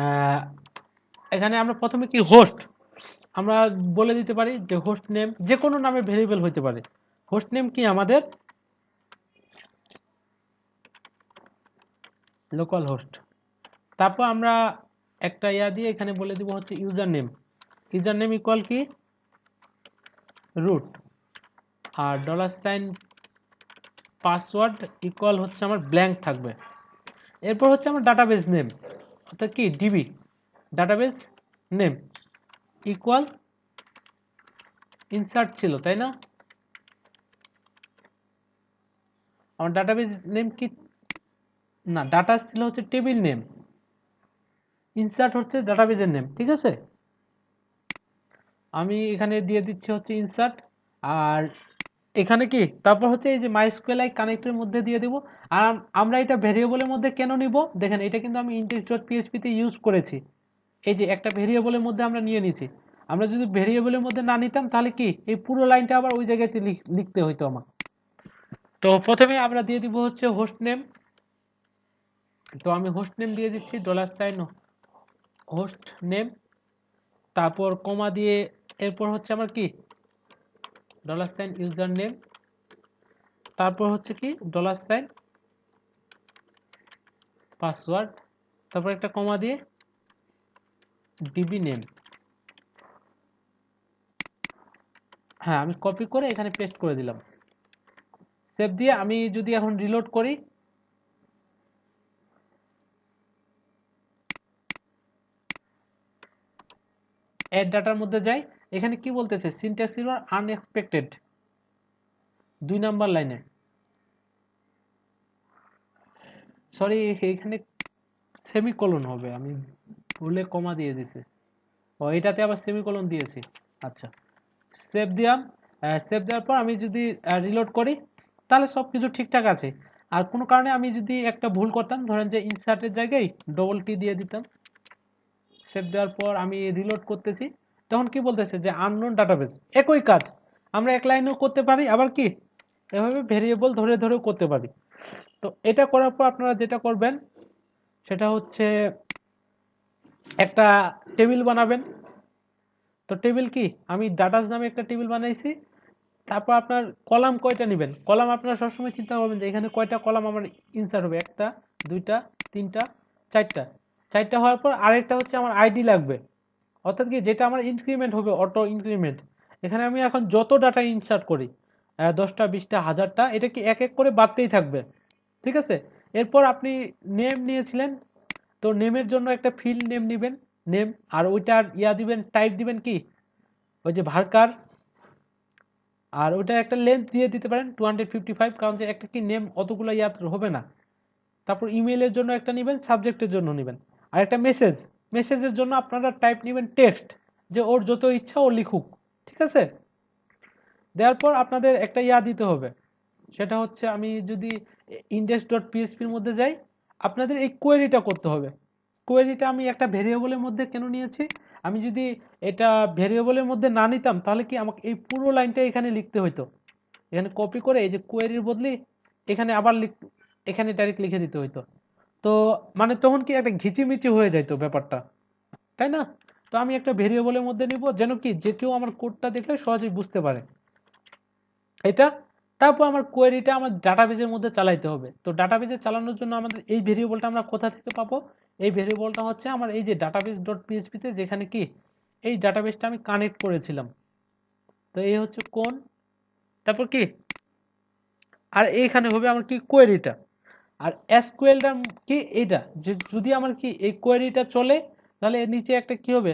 আহ, এখানে আমরা প্রথমে কি হোস্ট, আমরা বলে দিতে পারি যে হোস্ট নেম যে কোনো নামে ভেরিয়েবল হতে পারে। হোস্ট নেম কি আমাদের লোকাল হোস্ট। তারপর আমরা একটা ইয়া দিয়ে এখানে বলে দিব হচ্ছে user name, user name equal কি রুট, আর ডলার সাইন পাসওয়ার্ড ইকুয়াল হচ্ছে আমার ব্ল্যাঙ্ক থাকবে। এরপর হচ্ছে আমার ডাটাবেস নেম, অর্থাৎ কি DB database name equal insert ছিল, তাই না? আমার ডাটাবেস নেম কি, না ডাটা ছিল হচ্ছে টেবিল নেম, ইনসার্ট হচ্ছে ডাটাবেজের নেম, ঠিক আছে? আমি এখানে দিয়ে দিচ্ছি হচ্ছে ইনসার্ট। আর এখানে কি তারপর হচ্ছে এই যে মাইস্কুয়েল কানেক্টের মধ্যে দিয়ে দিব। আর আমরা এটা ভেরিয়েবলের মধ্যে কেন নিব, দেখেন এটা কিন্তু আমি index.php তে ইউজ করেছি। এই যে একটা ভেরিয়েবলের মধ্যে আমরা নিয়ে নিয়েছি। আমরা যদি ভেরিয়েবলের মধ্যে না নিতাম তাহলে কি এই পুরো লাইনটা আবার ওই জায়গাতে লিখতে হইতো আমার। তো প্রথমে আমরা দিয়ে দিব হচ্ছে হোস্ট নেম। তো আমি হোস্ট নেম দিয়ে দিচ্ছি ডলার সাইন হোস্ট নেম, তারপর কমা দিয়ে এরপর হচ্ছে আমার কি ডলার সাইন ইউজার নেম, তারপর হচ্ছে কি ডলার সাইন পাসওয়ার্ড, তারপর একটা কমা দিয়ে ডিবি নেম। হ্যাঁ আমি কপি করে এখানে পেস্ট করে দিলাম, সেভ দিয়ে আমি যদি এখন রিলোড করি, অ্যাড ডাটার মধ্যে যাই, এখানে কি বলতেছে সিনট্যাক্স এরর আনএক্সপেক্টেড 2 নাম্বার লাইনে, সরি এখানে সেমিকোলন হবে, আমি ভুলে কমা দিয়ে দিছি, ও এটাতে আবার সেমিকোলন দিয়েছি। আচ্ছা, সেভ দিলাম। সেভ দেওয়ার পর আমি যদি রিলোড করি তাহলে সব কিছু ঠিকঠাক আছে। আর কোনো কারণে আমি যদি একটা ভুল করতাম, ধরেন যে ইনসার্টের জায়গায় ডবল টি দিয়ে দিতাম, সেভ দেওয়ার পর আমি রিলোড করতেছি, তখন কি বলতেছে যে আননোন ডাটাবেস। একই কাজ আমরা এক লাইনেও করতে পারি, আবার কি এভাবে ভেরিয়েবল ধরে ধরেও করতে পারি। তো এটা করার পর আপনারা যেটা করবেন সেটা হচ্ছে একটা টেবিল বানাবেন। তো টেবিল কি, আমি ডাটাস নামে একটা টেবিল বানাইছি। তারপর আপনার কলাম কয়টা নেবেন, কলাম আপনারা সবসময় চিন্তা করবেন যে এখানে কয়টা কলাম আমার ইনসার্ট হবে, একটা দুইটা তিনটা চারটা, চারটা হওয়ার পর আরেকটা হচ্ছে আমার আইডি লাগবে, অর্থাৎ কি যেটা আমার ইনক্রিমেন্ট হবে, অটো ইনক্রিমেন্ট। এখানে আমি এখন যত ডাটা ইনসার্ট করি 10টা 20টা 1000টা, এটা কি এক এক করে বাড়তেই থাকবে, ঠিক আছে। এরপর আপনি নেম নিয়েছিলেন, তো নেমের জন্য একটা ফিল্ড নেম নেবেন, নেম, আর ওইটার ইয়া দিবেন, টাইপ দিবেন কি ওই যে ভার্কার, আর ওইটা একটা লেন্থ দিয়ে দিতে পারেন 255, কারণ যে একটা কি নেম অতগুলো ইয়াদ হবে না। তারপর ইমেইলের জন্য একটা নেবেন, সাবজেক্টের জন্য নেবেন, আর একটা মেসেজ, মেসেজের জন্য আপনারা টাইপ নেবেন টেক্সট, যে ওর যত ইচ্ছা ও লিখুক, ঠিক আছে। দেওয়ার পর আপনাদের একটা ইয়া দিতে হবে, সেটা হচ্ছে আমি যদি index.php এর মধ্যে যাই, আপনাদের এই কোয়েরিটা করতে হবে। কোয়েরিটা আমি একটা ভেরিয়েবলের মধ্যে কেন নিয়েছি, আমি যদি এটা ভেরিয়েবলের মধ্যে না নিতাম তাহলে কি আমাকে এই পুরো লাইনটা এখানে লিখতে হতো, এখানে কপি করে এই যে কোয়েরির বদলে এখানে আবার এখানে ডাইরেক্ট লিখে দিতে হতো। তো মানে তখন কি একটা ঘিচিমিচি হয়ে যাইতো ব্যাপারটা, তাই না। তো আমি একটা ভেরিয়েবলের মধ্যে নিব, যেন কি যে কেউ আমার কোডটা দেখলে সহজেই বুঝতে পারে এটা। তারপর আমার কোয়েরিটা আমার ডাটাবেজের মধ্যে চালাইতে হবে। তো ডাটাবেজে চালানোর জন্য আমাদের এই ভেরিয়েবলটা আমরা কোথা থেকে পাবো, এই ভেরিয়েবলটা হচ্ছে আমার এই যে ডাটাবেজ ডট পিএইচপিতে, যেখানে কি এই ডাটাবেজটা আমি কানেক্ট করেছিলাম। তো এই হচ্ছে কোন, তারপর কি, আর এইখানে হবে আমার কি কোয়েরিটা, আর এসকিউএলটা কি এইটা, যদি আমার কি এই কোয়েরিটা চলে তাহলে এর নিচে একটা কি হবে,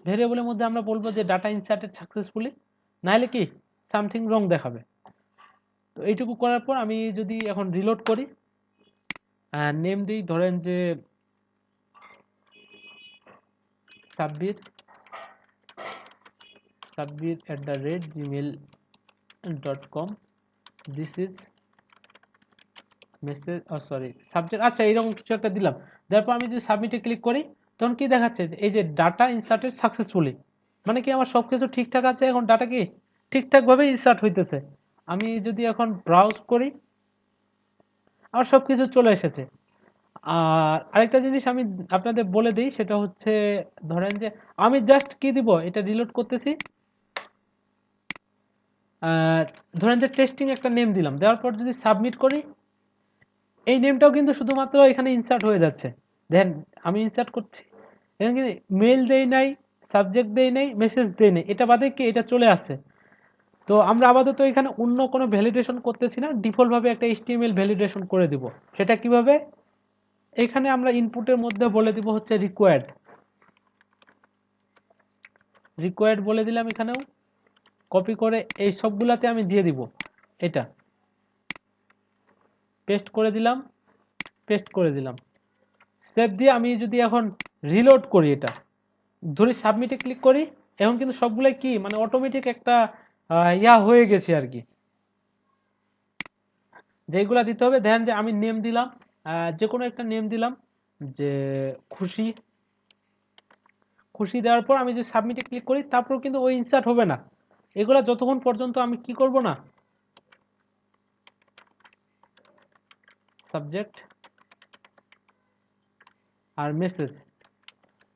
ভেরিয়েবলের মধ্যে আমরা বলবো যে ডাটা ইনসার্টেড সাকসেসফুলি, নাহলে কি সামথিং রং দেখাবে। তো এইটুকু করার পর আমি যদি এখন রিলোড করি, নেম দিই ধরেন যে Sabbir, sabbir@gmail.com, this is message, sorry subject, আচ্ছা এরকম কিছু একটা দিলাম। তারপর আমি যদি সাবমিটে ক্লিক করি তখন কি দেখাচ্ছে যে এই যে ডাটা ইনসার্টেড সাকসেসফুলি, মানে কি আমার সবকিছু ঠিকঠাক আছে, এখন ডাটা কি ঠিকঠাকভাবে ইনসার্ট হইতেছে। আমি যদি এখন ব্রাউজ করি আমার সবকিছু চলে এসেছে। আর আরেকটা জিনিস আমি আপনাদের বলে দিই, সেটা হচ্ছে ধরেন যে আমি জাস্ট কি দিব, এটা রিলোড করতেছি, ধরেন যে টেস্টিং একটা নেম দিলাম, দেওয়ার পর যদি সাবমিট করি এই নেমটাও কিন্তু শুধুমাত্র এখানে ইনসার্ট হয়ে যাচ্ছে। দেখেন আমি ইনসার্ট করছি, এখানে কিন্তু মেল দেই নাই, সাবজেক্ট দেই নাই, মেসেজ দেই নাই, এটা বাদে কি এটা চলে আসছে। তো আমরা আপাতত এখানে অন্য কোনো ভ্যালিডেশন করতেছি না, ডিফল্ট ভাবে একটা এইচটিএমএল ভ্যালিডেশন করে দিব। সেটা কিভাবে, এখানে আমরা ইনপুটের মধ্যে বলে দিব হচ্ছে রিকোয়ার্ড, রিকোয়ার্ড বলে দিলাম, এখানেও কপি করে এই সবগুলাতে আমি দিয়ে দিব, এটা পেস্ট করে দিলাম, পেস্ট করে দিলাম, সেভ দিয়ে আমি যদি এখন রিলোড করি, এটা ধরে সাবমিটে ক্লিক করি, এখন কিন্তু সবগুলাই কি মানে অটোমেটিক একটা ইয়া হয়ে গেছে আর কি, যেগুলা দিতে হবে। দেখেন যে আমি নেম দিলাম, যে কোনো একটা নেম দিলাম, যে খুশি, খুশি দেওয়ার পর আমি যদি সাবমিটে ক্লিক করি তারপর কিন্তু ওই ইনসার্ট হবে না, এগুলা যতক্ষণ পর্যন্ত আমি কি করব না, সাবজেক্ট আর মেসেজ,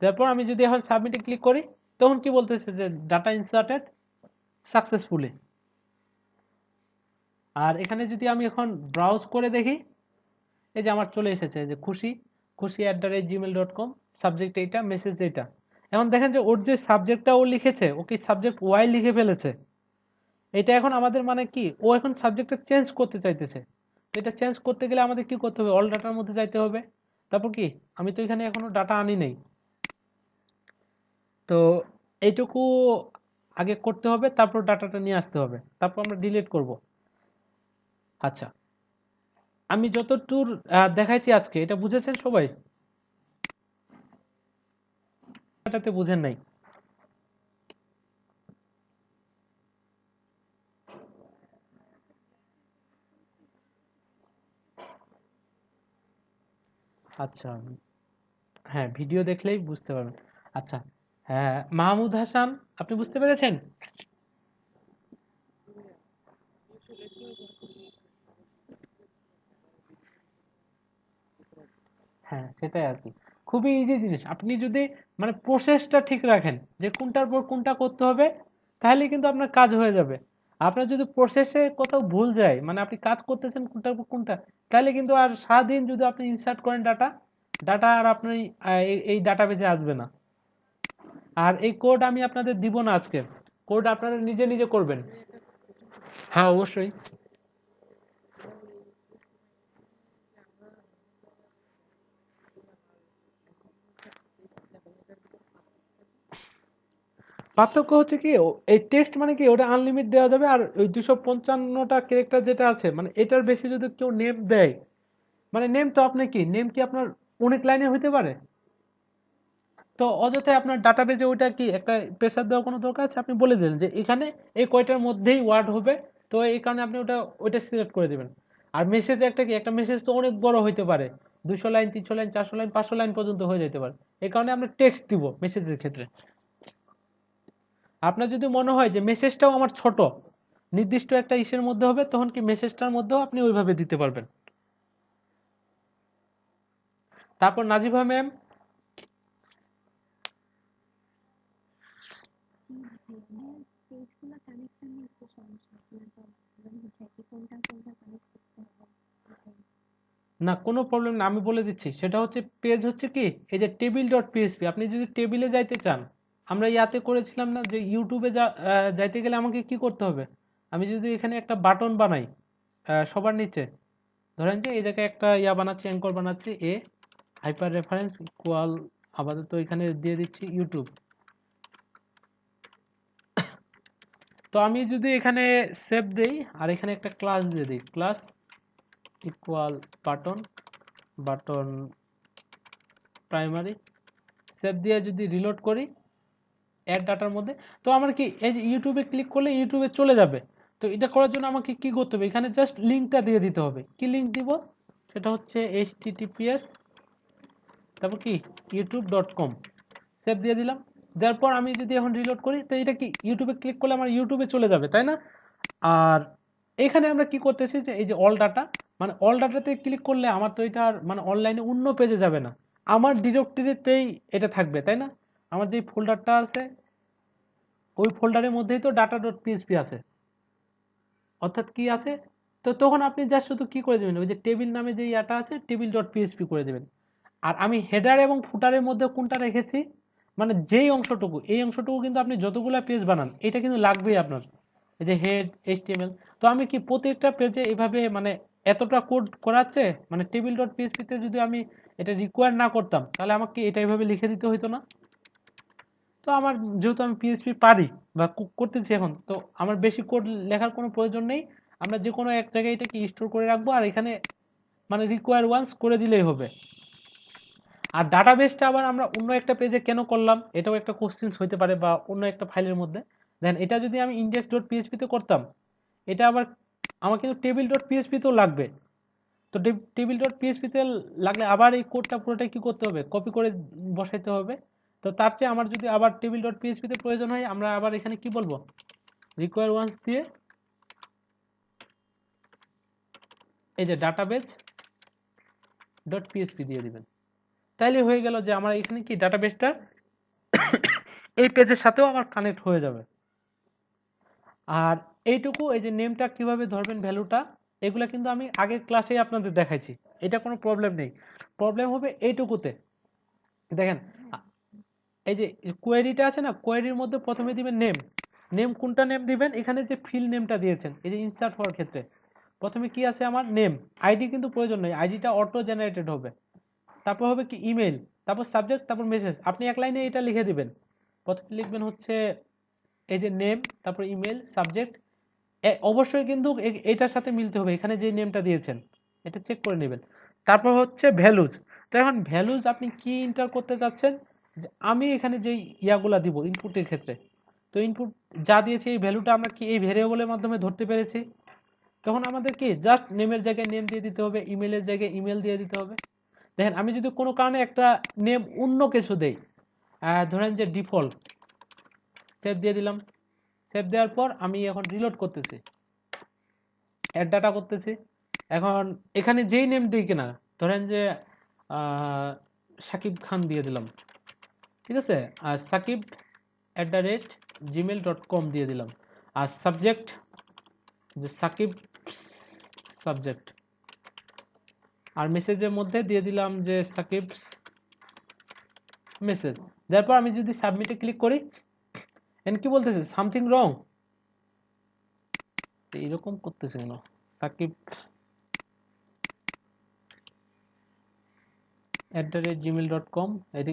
তারপর আমি যদি এখন সাবমিটে ক্লিক করি তখন কি বলতেছে যে ডাটা ইনসার্টেড সাকসেসফুলি। আর এখানে যদি আমি এখন ব্রাউজ করে দেখি, এই যে আমার চলে এসেছে যে খুশি, খুশি@gmail.com, সাবজেক্ট এইটা, মেসেজ এইটা। এখন দেখেন যে ওর যে সাবজেক্টটা ও লিখেছে, ও কি সাবজেক্ট ওয়াই লিখে ফেলেছে। এটা এখন আমাদের মানে কি, ও এখন সাবজেক্টটা চেঞ্জ করতে চাইতেছে। তো এটা চেঞ্জ করতে গেলে আমাদের কি করতে হবে, অল ডাটার মধ্যে যাইতে হবে। তারপর কি, আমি তো এখানে এখনো ডাটা আনি নাই, তো এইটুকু আগে করতে হবে, তারপর ডাটাটা নিয়ে আসতে হবে, তারপর আমরা ডিলিট করব। আচ্ছা, আমি যতদূর দেখাইছি আজকে, এটা বুঝেছেন সবাই? এটাতে বুঝেন নাই? আচ্ছা, হ্যাঁ, ভিডিও দেখলেই বুঝতে পারবেন। আচ্ছা, হ্যাঁ, মাহমুদ হাসান, আপনি বুঝতে পেরেছেন? হ্যাঁ, সেটাই আর কি। খুবই ইজি জিনিস। আপনি যদি মানে প্রসেসটা ঠিক রাখেন যে কোনটার পর কোনটা করতে হবে, তাহলে কিন্তু আপনার কাজ হয়ে যাবে। আপনার যদি প্রসেসে কোথাও ভুল যায়, মানে আপনি কাজ করতেছেন কোনটার পর কোনটা, তাহলে কিন্তু আর সারাদিন যদি আপনি ইনসার্ট করেন ডাটা, ডাটা আর আপনি এই ডাটাবেজে আসবে না। আর এই কোড আমি আপনাদের দিব না আজকে, কোড আপনারা নিজে নিজে করবেন। হ্যাঁ, অবশ্যই। পার্থক্য হচ্ছে কি, এই টেক্সট মানে কি, ওটা আনলিমিট দেওয়া যাবে, আর ওই 255টা ক্যারেক্টার যেটা আছে, মানে এটার বেশি যদি কেউ নেম দেয়, মানে নেম তো আপনি কি, নেম কি আপনার অনেক লাইনে হইতে পারে? তো অযথাই আপনার ডাটাবেজে ওইটা কি একটা প্রেসার দেওয়ার কোনো দরকার আছে? আপনি বলে দিলেন যে এখানে এই কয়টার মধ্যেই ওয়ার্ড হবে, তো এই কারণে আপনি ওইটা সিলেক্ট করে দিবেন। আর মেসেজ একটা কি, একটা মেসেজ তো অনেক বড় হইতে পারে, 200 লাইন, 300 লাইন, 400 লাইন, 500 লাইন পর্যন্ত হয়ে যেতে পারে। এই কারণে আমরা টেক্সট দিব মেসেজের ক্ষেত্রে। আপনার যদি মনে হয় যে মেসেজটাও আমার ছোট, নির্দিষ্ট একটা ইসের মধ্যে হবে, তখন কি মেসেজটার মধ্যেও আপনি ওইভাবে দিতে পারবেন। তারপর নাজিভা ম্যাম, না কোনো প্রবলেম না, আমি বলে দিচ্ছি। সেটা হচ্ছে পেজ হচ্ছে কি, এই যে টেবিল ডট পিএসপি, আপনি যদি টেবিলে যাইতে চান, আমরা ইয়াতে করেছিলাম না যে ইউটিউবে যাইতে গেলে আমাকে কি করতে হবে? আমি যদি এখানে একটা বাটন বানাই সবার নিচে, ধরেন যে এই জায়গায় একটা ইয়া বানাচ্ছি, অ্যাঙ্কর বানাচ্ছি, হাইপার রেফারেন্স ইকুয়াল, আপাতত এখানে দিয়ে দিচ্ছি ইউটিউব। তো আমি যদি এখানে সেভ দেই, আর এখানে একটা ক্লাস দিয়ে দিই, class equal button, button primary, save দিয়ে যদি রিলোড করি অ্যাড ডাটার মধ্যে, তো আমার কি এই যে ইউটিউবে ক্লিক করলে ইউটিউবে চলে যাবে। তো এটা করার জন্য আমাকে কি করতে হবে, এখানে জাস্ট লিঙ্কটা দিয়ে দিতে হবে। কি লিঙ্ক দিব? সেটা হচ্ছে https, তারপর কি youtube.com, সেভ দিয়ে দিলাম। দেওয়ার পর আমি যদি এখন রিলোড করি, তো এটা কি ইউটিউবে ক্লিক করলে আমার ইউটিউবে চলে যাবে, তাই না? আর এখানে আমরা কি করতেছি যে এই যে অল ডাটা, মানে অল ডাটাতে ক্লিক করলে আমার তো এটা আর মানে অনলাইনে অন্য পেজে যাবে না, আমার ডিরেক্টরিতেই এটা থাকবে, তাই না? আমার যে ফোল্ডারটা আছে, ওই ফোল্ডারের মধ্যেই তো ডাটা ডট পিএসপি আছে, অর্থাৎ কি আছে। তো তখন আপনি জাস্ট শুধু কি করে দেবেন, ওই যে টেবিল নামে যে ইয়াটা আছে, টেবিল ডট পিএসপি করে দেবেন। আর আমি হেডার এবং ফুটারের মধ্যে কোনটা রেখেছি, মানে যেই অংশটুকু, এই অংশটুকু কিন্তু আপনি যতগুলা পেজ বানান এটা কিন্তু লাগবেই আপনার, এই যে হেড এইচটিএমএল। তো আমি কি প্রত্যেকটা পেজে এভাবে মানে এতটা কোড করাচ্ছে, মানে টেবিল ডট পিএসপি তে যদি আমি এটা রিকোয়ার না করতাম, তাহলে আমাকে এটা এভাবে লিখে দিতে হইতো না। তো আমার যেহেতু আমি পিএইচপি পারি বা করতেছি এখন, তো আমার বেশি কোড লেখার কোনো প্রয়োজন নেই। আমরা যে কোনো এক জায়গায় এটাকে স্টোর করে রাখবো, আর এখানে মানে রিকোয়ার ওয়ান্স করে দিলেই হবে। আর ডাটাবেসটা আবার আমরা অন্য একটা পেজে কেন করলাম, এটাও একটা কোশ্চেন হইতে পারে, বা অন্য একটা ফাইলের মধ্যে। দেন এটা যদি আমি ইন্ডেক্স ডট পিএইচপি তে করতাম, এটা আবার আমার কিন্তু টেবিল ডট পিএইচপি তেও লাগবে। তো টেবিল ডট পিএইচপি তে লাগলে আবার এই কোডটা পুরোটাই কি করতে হবে, কপি করে বসাইতে হবে। তো তার চেয়ে আমার যদি আবার টেবিল ডট পিএইচপি তে প্রয়োজন হয়, আমরা আবার এখানে কি বলবো, রিকোয়ার ওয়ান্স দিয়ে এই যে ডাটাবেজ ডট পিএইচপি দিয়ে দিবেন। তাইলে হয়ে গেল যে আমার এখানে কি ডাটাবেসটা এই পেজের সাথেও আমার কানেক্ট হয়ে যাবে। আর এইটুকু, এই যে নেমটা কিভাবে ধরবেন, ভ্যালুটা, এগুলা কিন্তু আমি আগের ক্লাসেই আপনাদের দেখাইছি, এটা কোনো প্রবলেম নেই। প্রবলেম হবে এইটুকুতে। দেখেন, এই যে কোয়েরিটা আছে না, কোয়েরির মধ্যে প্রথমে দিবেন নেম। নেম কোনটা নেম দিবেন, এখানে যে ফিল্ড নেমটা দিয়েছেন এই যে ইনসার্ট হওয়ার ক্ষেত্রে, প্রথমে কি আছে আমার নেম, আইডি কিন্তু প্রয়োজন নেই, আইডিটা অটো জেনারেটেড হবে। তারপর হবে কি ইমেল, তারপর সাবজেক্ট, তারপর মেসেজ, আপনি এক লাইনে এটা লিখে দিবেন। প্রথমে লিখবেন হচ্ছে এই যে নেম, তারপর ইমেল, সাবজেক্ট, অবশ্যই কিন্তু এটার সাথে মিলতে হবে, এখানে যে নেমটা দিয়েছেন এটা চেক করে নেবেন। তারপর হচ্ছে ভ্যালুজ। তো এখন ভ্যালুজ আপনি কি এন্টার করতে চাচ্ছেন, যে আমি এখানে যে ইয়াগুলা দিব ইনপুটের ক্ষেত্রে, তো ইনপুট যা দিয়েছে এই ভ্যালুটা আমরা কি এই ভেরিয়েবলের মাধ্যমে ধরতে পেরেছি, তখন আমাদের কি জাস্ট নেমের জায়গায় নেম দিয়ে দিতে হবে, ইমেলের জায়গায় ইমেল দিয়ে দিতে হবে। দেখেন আমি যদি কোনো কারণে একটা নেম অন্য কিছু দেই, ধরেন যে ডিফল্ট, সেভ দিয়ে দিলাম। সেভ দেওয়ার পর আমি এখন রিলোড করতেছি, অ্যাড ডাটা করতেছি। এখন এখানে যেই নেম দিই কিনা, ধরেন যে সাকিব খান দিয়ে দিলাম, ঠিক আছে, আর sakib@gmail.com দিয়ে দিলাম। আর সাবজেক্ট যে সাকিব সাবজেক্ট, আর মেসেজের মধ্যে দিয়ে দিলাম যে সাকিব মেসেজ। তারপর আমি যদি সাবমিটে ক্লিক করি, এন কি বলতেছে, সামথিং রং, এইরকম করতেছে কেন, সাকিব @gmail.com,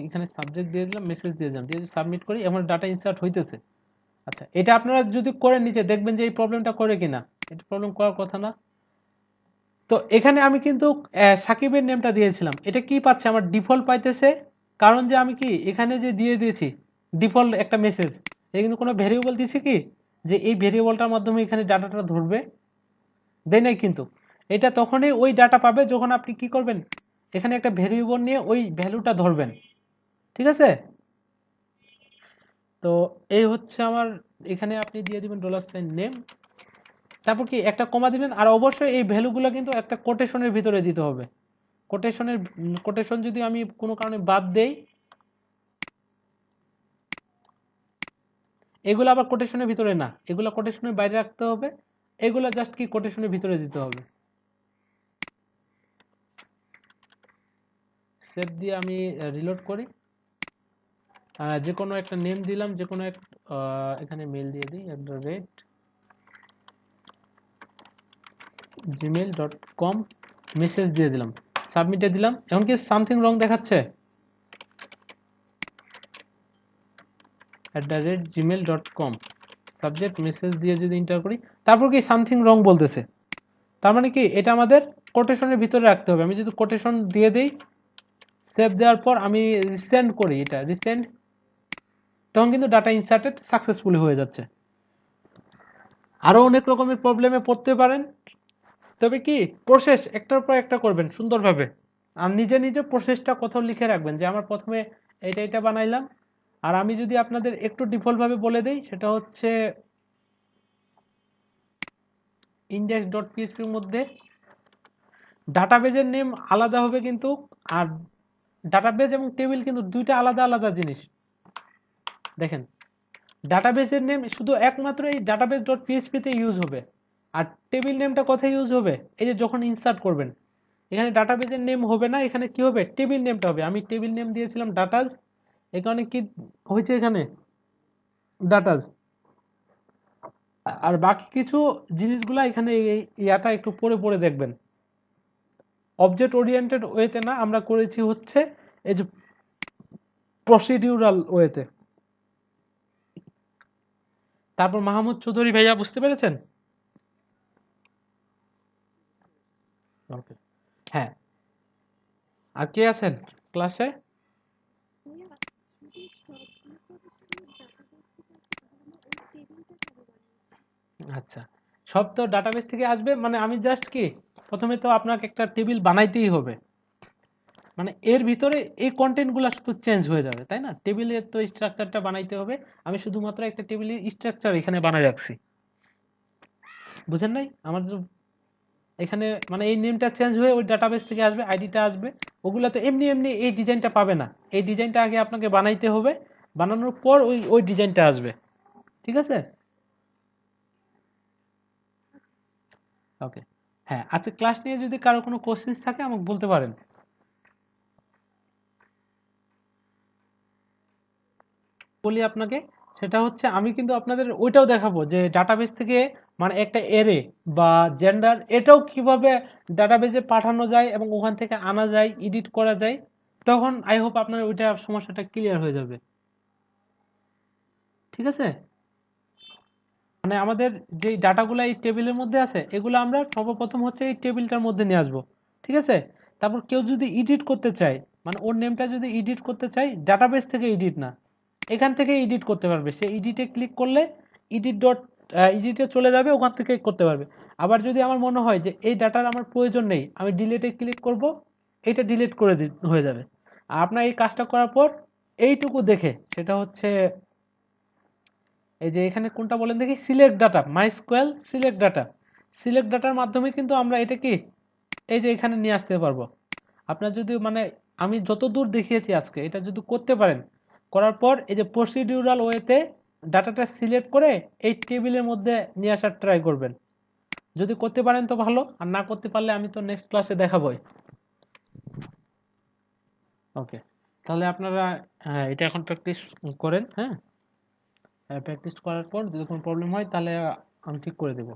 এখানে সাবজেক্ট দিয়ে দিলাম, মেসেজ দিয়ে দিলাম, দিয়ে সাবমিট করি, এখন ডাটা ইনসার্ট হইতেছে। আচ্ছা, এটা আপনারা যদি করেন নিচে দেখবেন যে এই প্রবলেমটা করে কিনা, এটা প্রবলেম করার কথা না। তো এখানে আমি কিন্তু সাকিবের নেমটা দিয়েছিলাম, এটা কি পাচ্ছে, আমার ডিফল্ট পাইতেছে, কারণ যে আমি কি এখানে যে দিয়ে দিয়েছি ডিফল্ট একটা মেসেজ, এটা কিন্তু কোনো ভেরিয়েবল দিয়েছি কি, যে এই ভেরিয়েবলটার মাধ্যমে এখানে ডাটাটা ধরবে, দেয় নাই কিন্তু। এটা তখনই ওই ডাটা পাবে যখন আপনি কি করবেন, এখানে একটা ভেরিয়েবল নিয়ে ওই ভ্যালুটা ধরবেন, ঠিক আছে। তো এই হচ্ছে আমার, এখানে আপনি দিয়ে দিবেন $নেম, তারপর কি একটা কমা দিবেন, আর অবশ্যই এই ভ্যালুগুলো কিন্তু একটা কোটেশনের ভিতরে দিতে হবে। কোটেশন যদি আমি কোনো কারণে বাদ দেই, এগুলো আবার কোটেশনের ভিতরে না, এগুলো কোটেশনের বাইরে রাখতে হবে, এগুলো জাস্ট কি কোটেশনের ভিতরে দিতে হবে। সেভ দিয়ে আমি রিলোড করি, যে কোনো একটা নেম দিলাম, যে কোনো এক, এখানে মেল দিয়ে দিই @gmail.com, মেসেজ দিয়ে দিলাম, সাবমিটে দিলাম। এখন কি সামথিং রং দেখাচ্ছে, @gmail.com, সাবজেক্ট মেসেজ দিয়ে যদি এন্টার করি, তারপর কি সামথিং রং বলতেছে, তার মানে কি এটা আমাদের কোটেশনের ভিতরে রাখতে হবে। আমি যদি কোটেশন দিয়ে দেই, সেভ দেওয়ার পর আমি রিসেন্ড করি, এটা রিসেন্ড, তখন কিন্তু ডাটা ইনসার্টেড সাকসেসফুলি হয়ে যাচ্ছে। আরো অনেক রকমের প্রবলেমে পড়তে পারেন, তবে কি প্রসেস একটার পর একটা করবেন সুন্দরভাবে, আর নিজে নিজে প্রসেসটা কোথাও লিখে রাখবেন, যে আমার প্রথমে এটা বানাইলাম। আর আমি যদি আপনাদের একটু ডিফল্ট ভাবে বলে দেই, সেটা হচ্ছে index.php এর মধ্যে ডাটাবেজের নেম আলাদা হবে কিন্তু, আর ডাটাবেজ এবং টেবিল কিন্তু দুইটা আলাদা আলাদা জিনিস। দেখেন, ডাটাবেজের নেম শুধু একমাত্র এই database.php তে ইউজ হবে, আর টেবিল নেমটা কোথায় ইউজ হবে, এই যে যখন ইনসার্ট করবেন, এখানে ডাটাবেজের নেম হবে না, এখানে কি হবে, টেবিল নেমটা হবে। আমি টেবিল নেম দিয়েছিলাম ডাটাজ, এখানে কি হয়েছে, এখানে ডাটাজ, আর বাকি কিছু জিনিসগুলা এখানে ইয়াটা একটু পড়ে পড়ে দেখবেন, অবজেক্ট ওরিয়েন্টেড ওয়েতে না, আমরা করেছি হচ্ছে এই যে প্রসিডিউরাল ওয়েতে। তারপর মাহমুদ চৌধুরী ভাইয়া, বুঝতে পেরেছেন? ওকে, হ্যাঁ, আর কে আছেন ক্লাসে? আচ্ছা, সব তো ডাটাবেস থেকে আসবে, মানে আমি জাস্ট কি প্রথমে তো আপনাকে একটা টেবিল বানাইতেই হবে, মানে এর ভিতরে এই কন্টেন্ট গুলা শুধু চেঞ্জ হয়ে যাবে, তাই না, টেবিলের তো স্ট্রাকচারটা বানাইতে হবে, আমি শুধুমাত্র একটা টেবিলের স্ট্রাকচার এখানে বানাই রাখছি, বুঝেন নাই আমার এখানে, মানে এই নেমটা চেঞ্জ হয়ে ওই ডাটাবেস থেকে আসবে, আইডিটা আসবে, ওগুলা তো এমনি এমনি এই ডিজাইনটা পাবে না, এই ডিজাইনটা আগে আপনাকে বানাইতে হবে, বানানোর পর ওই ওই ডিজাইনটা আসবে, ঠিক আছে। ওকে, হ্যাঁ, আজকে ক্লাস নিয়ে যদি কারো কোনো কোশ্চেন্স থাকে আমাকে বলতে পারেন। বলি আপনাকে, সেটা হচ্ছে আমি কিন্তু আপনাদের ওইটাও দেখাবো যে ডাটাবেস থেকে, মানে একটা এরে বা জেন্ডার, এটাও কিভাবে ডাটাবেজে পাঠানো যায় এবং ওখান থেকে আনা যায়, এডিট করা যায়, তখন আই হোপ আপনার ওইটা সমস্যাটা ক্লিয়ার হয়ে যাবে। ঠিক আছে? মানে আমাদের যে ডাটাগুলো এই টেবিলের মধ্যে আছে এগুলো আমরা সর্বপ্রথম হচ্ছে এই টেবিলটার মধ্যে নিয়ে আসবো। ঠিক আছে? তারপর কেউ যদি এডিট করতে চায়, মানে ওর নেমটা যদি এডিট করতে চায়, ডাটাবেস থেকে এডিট না, এখান থেকে এডিট করতে পারবে। সে এডিটে ক্লিক করলে এডিট ডট এডিটে চলে যাবে, ওখান থেকে করতে পারবে। আবার যদি আমার মনে হয় যে এই ডাটার আমার প্রয়োজন নেই, আমি ডিলিটে ক্লিক করব, এটা ডিলিট করে হয়ে যাবে। আর আপনার এই কাজটা করার পর এইটুকু দেখে, সেটা হচ্ছে এই যে এখানে কোনটা বলেন দেখি, select data, MySQL select data, select ডাটার মাধ্যমে কিন্তু আমরা এটা কি এই যে এখানে নিয়ে আসতে পারবো। আপনার যদি মানে আমি যত দূর দেখিয়েছি আজকে, এটা যদি করতে পারেন, করার পর এই যে প্রসিডিউরাল ওয়েতে ডাটাটা সিলেক্ট করে এই টেবিলের মধ্যে নিয়ে আসার ট্রাই করবেন। যদি করতে পারেন তো ভালো, আর না করতে পারলে আমি তো নেক্সট ক্লাসে দেখাবোই। ওকে, তাহলে আপনারা এটা এখন প্র্যাকটিস করেন। হ্যাঁ, প্র্যাকটিস করার পর যদি কোনো প্রবলেম হয় তাহলে আমি ঠিক করে দেবো।